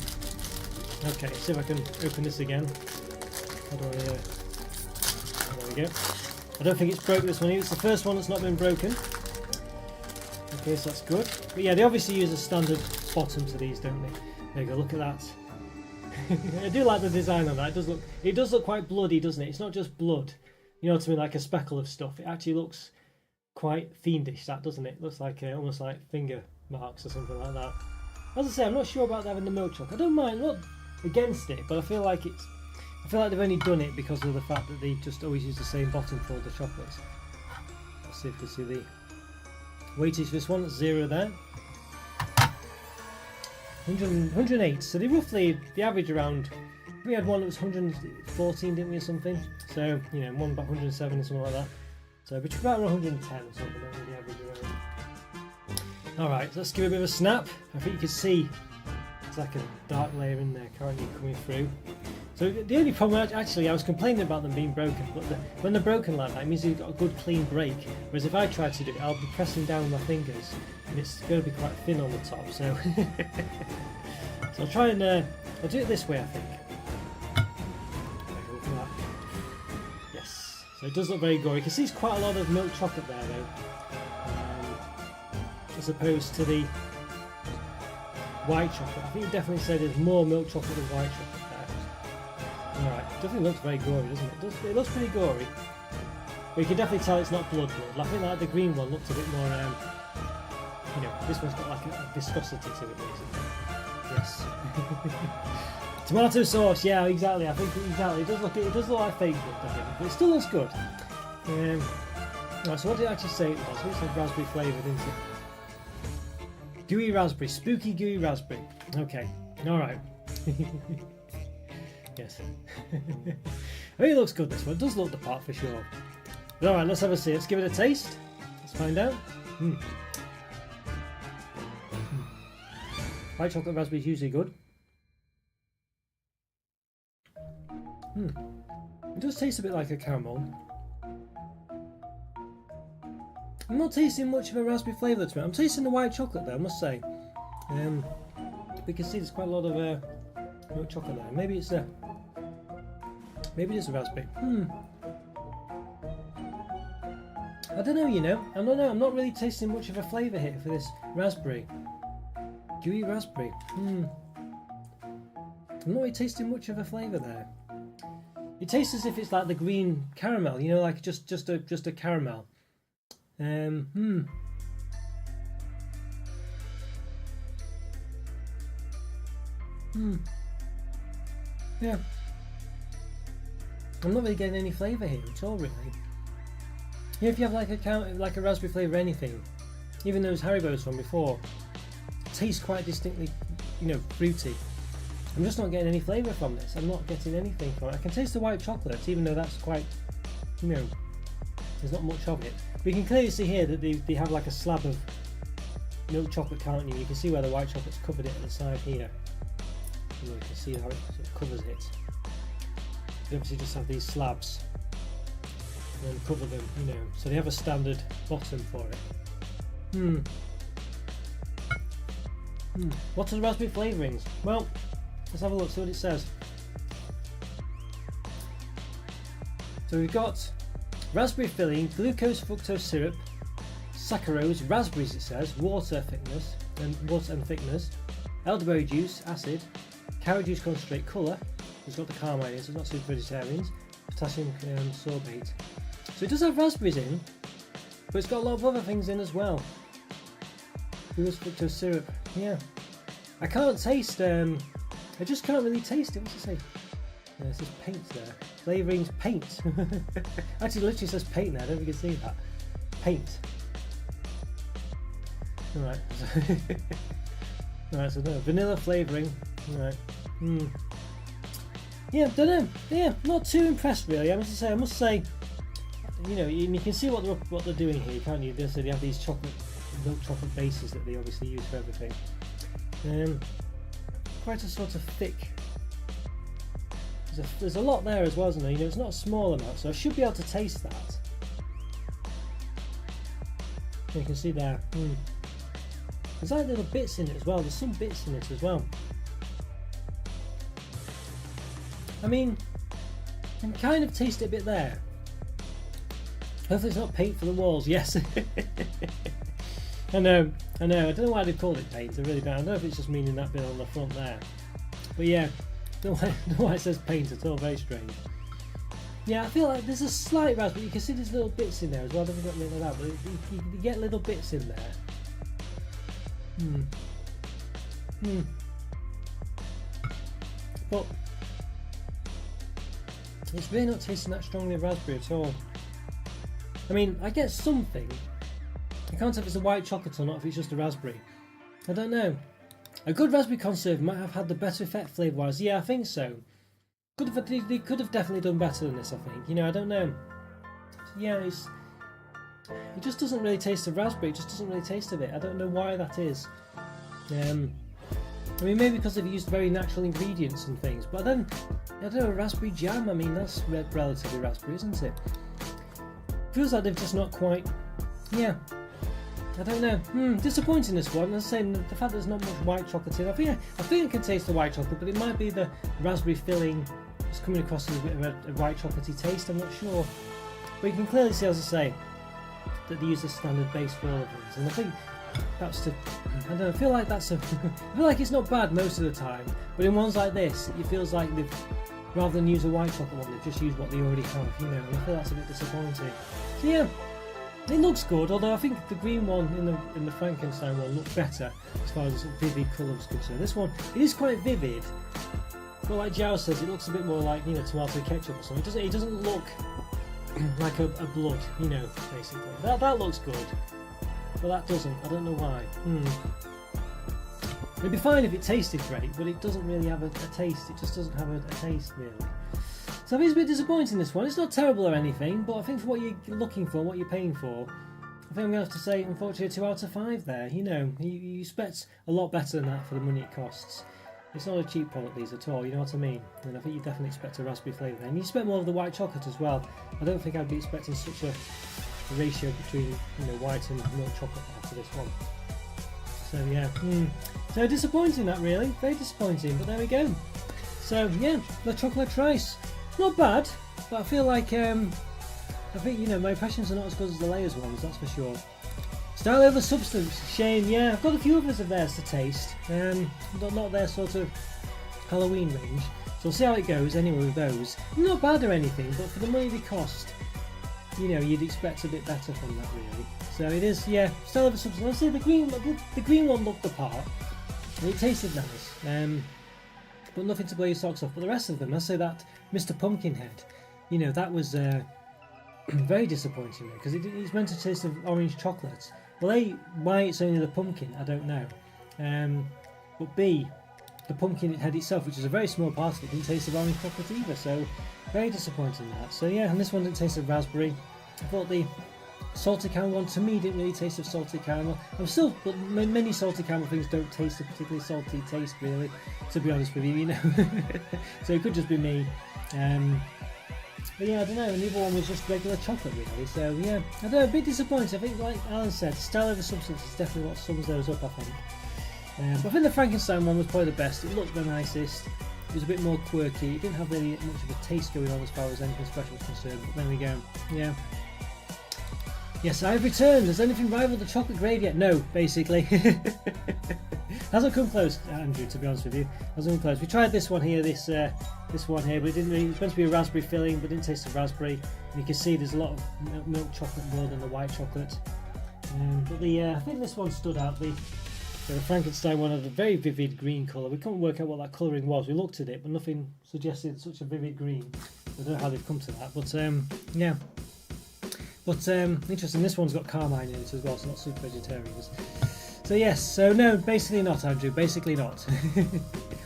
Okay. See if I can open this again. There we go. I don't think it's broke this one either. It's the first one that's not been broken. Okay, so that's good. But yeah, they obviously use a standard bottom to these, don't they? There you go, look at that. I do like the design on that. It does look quite bloody, doesn't it? It's not just blood. You know what I mean, like a speckle of stuff. It actually looks quite fiendish, that, doesn't it? Looks like almost like finger marks or something like that. As I say, I'm not sure about having the milk chocolate. I don't mind, not against it, but I feel like they've only done it because of the fact that they just always use the same bottom for the chocolates. Let's see if we see the weightage for this one. It's 0 there. 108. So they roughly, the average around, we had one that was 114, didn't we, or something? So, one about 107 or something like that. So between about 110 or something, that was the average around. Alright, let's give it a bit of a snap. I think you can see it's like a dark layer in there currently coming through. So the only problem, actually, I was complaining about them being broken, but when they're broken like that, it means you've got a good clean break. Whereas if I try to do it, I'll be pressing down with my fingers, and it's going to be quite thin on the top. So, so I'll try and I'll do it this way, I think. Look at that. Yes. So it does look very gory. You can see it's quite a lot of milk chocolate there, though, as opposed to the white chocolate. I think you definitely say there's more milk chocolate than white chocolate. Alright, definitely looks very gory, doesn't it? It looks pretty gory. But you can definitely tell it's not blood. I think like the green one looked a bit more, this one's got like a viscosity to it, basically. Yes. Tomato sauce, yeah, exactly. I think exactly. It does look like fake blood, doesn't it? But it still looks good. Right, so what did it actually say it was? It said raspberry flavoured, didn't it? Gooey raspberry, spooky gooey raspberry. Okay, alright. Yes. I think it looks good, this one. It does look the part for sure. Alright, let's have a see. Let's give it a taste. Let's find out. White chocolate raspberry is usually good. It does taste a bit like a caramel. I'm not tasting much of a raspberry flavour to it. I'm tasting the white chocolate though, I must say. We can see there's quite a lot of milk chocolate there. Maybe it's a raspberry. I don't know, I don't know. I'm not really tasting much of a flavour here for this raspberry. Gooey raspberry. I'm not really tasting much of a flavour there. It tastes as if it's like the green caramel, you know, like just a caramel. Yeah. I'm not really getting any flavour here at all, really. Yeah, if you have like a raspberry flavour anything, even those Haribo's from before, it tastes quite distinctly, you know, fruity. I'm just not getting any flavour from this. I'm not getting anything from it. I can taste the white chocolate, even though that's quite, you know, there's not much of it. But you can clearly see here that they have like a slab of milk chocolate, can't you? You can see where the white chocolate's covered it at the side here. You can see how it sort of covers it. They obviously just have these slabs and then cover them, you know, so they have a standard bottom for it. What are the raspberry flavourings? Well, let's have a look, see what it says. So we've got raspberry filling, glucose fructose syrup, saccharose, raspberries it says, water thickness, elderberry juice, acid, carrot juice concentrate, colour. It's got the carmine in, so it's not suited for vegetarians. Potassium sorbate. So it does have raspberries in, but it's got a lot of other things in as well. Glucose fructose syrup. Yeah. I can't taste. I just can't really taste it. What's it say? Yeah, it says paint there. Flavourings paint. Actually, it literally says paint there. I don't know if you can see that. Paint. Alright. Alright, so no. Vanilla flavouring. Alright. Yeah, don't know. Yeah, not too impressed really. I must say, you know, you can see what they're doing here, can't you? They have these milk chocolate bases that they obviously use for everything. Quite a sort of thick. There's a lot there as well, isn't there? You know, it's not a small amount, so I should be able to taste that. You can see there. There's like little bits in it as well. There's some bits in it as well. I mean, I can kind of taste it a bit there. Hopefully it's not paint for the walls. Yes. I know. I don't know why they call it paint. I really don't. I don't know if it's just meaning that bit on the front there. But yeah, I don't know why it says paint at all. Very strange. Yeah, I feel like there's a slight raspberry. You can see there's little bits in there as well. I don't think I've got anything like that, but you get little bits in there. But it's really not tasting that strongly of raspberry at all. I mean, I get something. I can't tell if it's a white chocolate or not, if it's just a raspberry. I don't know. A good raspberry conserve might have had the better effect flavour-wise. Yeah, I think so. They could have definitely done better than this, I think. You know, I don't know. Yeah, it just doesn't really taste of raspberry. It just doesn't really taste of it. I don't know why that is. I mean, maybe because they've used very natural ingredients and things. But then, I don't know, raspberry jam, I mean, that's relatively raspberry, isn't it? Feels like they've just not quite... Yeah. I don't know. Disappointing this one. As I say, the fact there's not much white chocolate in. I think I can taste the white chocolate, but it might be the raspberry filling just coming across as a bit of a white chocolatey taste. I'm not sure. But you can clearly see, as I say, that they use a standard base for all of these. And I think that's I don't know. I feel like I feel like it's not bad most of the time. But in ones like this, it feels like they've, rather than use a white chocolate one, they've just used what they already have. You know, and I feel that's a bit disappointing. So yeah. It looks good, although I think the green one in the Frankenstein one looked better as far as vivid colour is concerned. This one, it is quite vivid, but like Jow says, it looks a bit more like, you know, tomato ketchup or something. It doesn't look like a blood, you know, basically. That looks good, but that doesn't. I don't know why. It'd be fine if it tasted great, but it doesn't really have a taste. It just doesn't have a taste really. So I think it's a bit disappointing, this one. It's not terrible or anything, but I think for what you're looking for, what you're paying for, I think I'm going to have to say, unfortunately, a 2 out of 5 there. You know, you expect a lot better than that for the money it costs. It's not a cheap product, these, at all, you know what I mean? And I think you definitely expect a raspberry flavour there. And you expect more of the white chocolate as well. I don't think I'd be expecting such a ratio between, you know, white and milk chocolate for this one. So yeah, so disappointing that really, very disappointing, but there we go. So yeah, the chocolate trice. Not bad, but I feel like I think, you know, my impressions are not as good as the layers ones, that's for sure. Style over substance. Shame. Yeah, I've got a few others of theirs to taste. Not their sort of Halloween range. So we'll see how it goes anyway with those. Not bad or anything, but for the money they cost, you know, you'd expect a bit better from that really. So it is, yeah, style over substance. I'll say the green one looked the part, and it tasted nice. But nothing to blow your socks off. But the rest of them, I'll say that Mr. Pumpkinhead, you know, that was very disappointing because it's meant to taste of orange chocolate. Well, A, why it's only the pumpkin, I don't know. But B, the pumpkin head itself, which is a very small part of it, didn't taste of orange chocolate either. So very disappointing that. So yeah, and this one didn't taste of raspberry. I thought the salted caramel one to me didn't really taste of salted caramel. But many salted caramel things don't taste a particularly salty taste really, to be honest with you, you know. So it could just be me. But yeah, I don't know, and the other one was just regular chocolate really, so yeah, I don't know, a bit disappointed. I think like Alan said, style over substance is definitely what sums those up, I think. But I think the Frankenstein one was probably the best. It looked the nicest, it was a bit more quirky, it didn't have really much of a taste going on as far as anything special was concerned, but there we go, yeah. Yes, I've returned. Has anything rivaled the chocolate grade yet? No, basically. Hasn't come close, Andrew, to be honest with you. Hasn't come close. We tried this one here, this one here, but it didn't really, it was meant to be a raspberry filling, but it didn't taste of raspberry. And you can see there's a lot of milk chocolate more than the white chocolate. But I think this one stood out. The Frankenstein one had a very vivid green colour. We couldn't work out what that colouring was. We looked at it, but nothing suggested such a vivid green. I don't know how they've come to that, but yeah. But interesting, this one's got carmine in it as well, so not super vegetarians. So yes, so no, basically not, Andrew, basically not.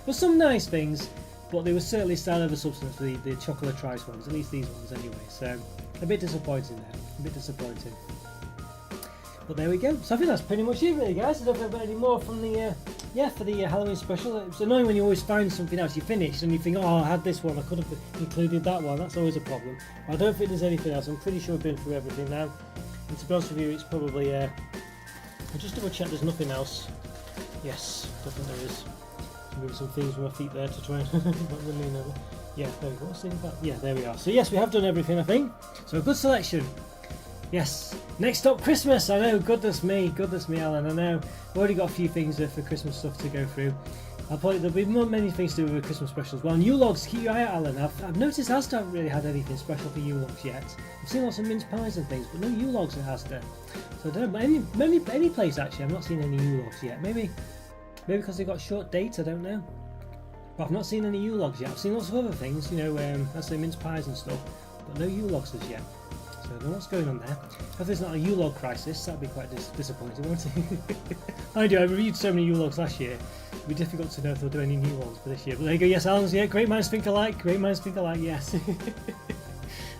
But some nice things, but they were certainly style over substance for the chocolate trice ones, at least these ones anyway. So a bit disappointing there, a bit disappointing. But there we go. So I think that's pretty much it really, guys. I don't know if I've got any more from the for the Halloween special. It's annoying when you always find something else, you finish and you think, oh, I had this one, I could have included that one. That's always a problem. I don't think there's anything else. I'm pretty sure I've been through everything now. And to be honest with you, it's probably I'll just double check there's nothing else. Yes, I don't think there is. Maybe some things with my feet there to try and yeah, there we go. What's the thing about? Yeah, there we are. So yes, we have done everything, I think. So a good selection. Yes. Next up, Christmas. I know. Goodness me, Alan. I know. We've already got a few things for Christmas stuff to go through. There'll be many things to do with Christmas specials. Well, Yule logs. Keep your eye out, Alan. I've noticed Asda haven't really had anything special for Yule logs yet. I've seen lots of mince pies and things, but no Yule logs at Asda. So I don't know. Any place actually, I've not seen any Yule logs yet. Maybe because they got short dates. I don't know. But I've not seen any Yule logs yet. I've seen lots of other things, you know, let's say mince pies and stuff, but no Yule logs as yet. So I don't know what's going on there. If there's not a Yule log crisis, that'd be quite disappointing, wouldn't it? I reviewed so many Yule logs last year. It'd be difficult to know if they'll do any new ones for this year. But there you go. Yes, Alan's, yeah, great minds think alike. Great minds think alike. Yes.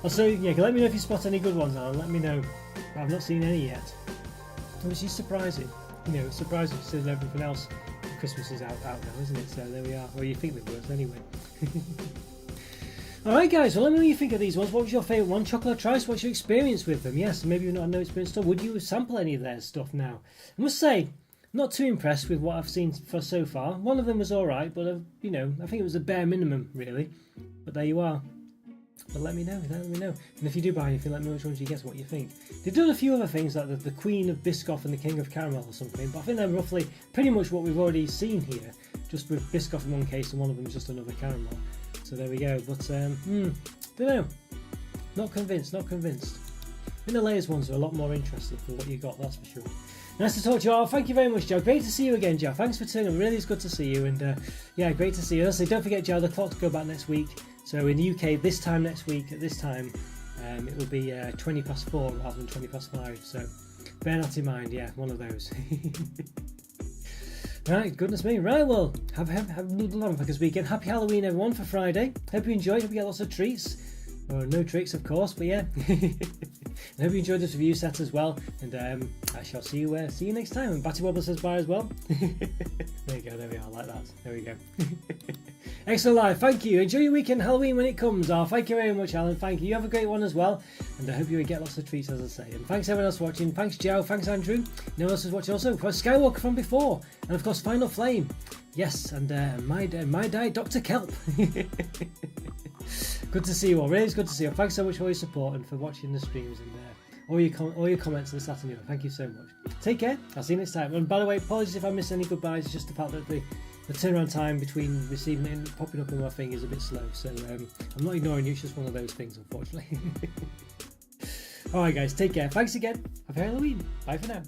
Also, yeah, let me know if you spot any good ones, Alan. Let me know. I've not seen any yet. Which is surprising. You know, it's surprising considering everything else. Christmas is out now, isn't it? So there we are. Well, you think they were, anyway. Alright guys, well let me know what you think of these ones. What was your favourite one? Chocolate trice, what's your experience with them? Yes, maybe you've not no experience stuff. Would you sample any of their stuff now? I must say, not too impressed with what I've seen for so far. One of them was alright, but you know, I think it was a bare minimum really. But there you are. But let me know, And if you do buy anything, let me know which ones you get, what you think. They've done a few other things like the Queen of Biscoff and the King of Caramel or something, but I think they're roughly pretty much what we've already seen here. Just with Biscoff in one case and one of them is just another caramel. So there we go, but don't know, not convinced. I think the layers ones are a lot more interesting for what you got, that's for sure. Nice to talk to you all. Thank you very much, Joe. Great to see you again, Joe. Thanks for turning up. Really is good to see you, and yeah, great to see you. Also, don't forget, Joe, the clock to go back next week. So in the UK, this time next week, at this time, it will be 20 past 4 rather than 20 past 5. So bear that in mind, yeah, one of those. Right, goodness me. Right, well, have a long this weekend. Happy Halloween, everyone, for Friday. Hope you enjoyed. Hope you get lots of treats. Or no tricks, of course, but yeah. And hope you enjoyed this review set as well. And I shall see you next time. And Batty Wobble says bye as well. There you go. There we are. Like that. There we go. Excellent live. Thank you. Enjoy your weekend Halloween when it comes. Oh, thank you very much, Alan. Thank you. You have a great one as well. And I hope you get lots of treats, as I say. And thanks everyone else watching. Thanks, Joe. Thanks, Andrew. No one else is watching also. For Skywalker from before. And of course, Final Flame. Yes. And my dad, Dr. Kelp. Good to see you all. Really, it's good to see you. Thanks so much for your support and for watching the streams and all your comments on the Saturday. Thank you so much. Take care. I'll see you next time. And by the way, apologies if I missed any goodbyes. It's just the fact that the turnaround time between receiving it and popping up on my thing is a bit slow. So I'm not ignoring you. It's just one of those things, unfortunately. All right, guys. Take care. Thanks again. Happy Halloween. Bye for now.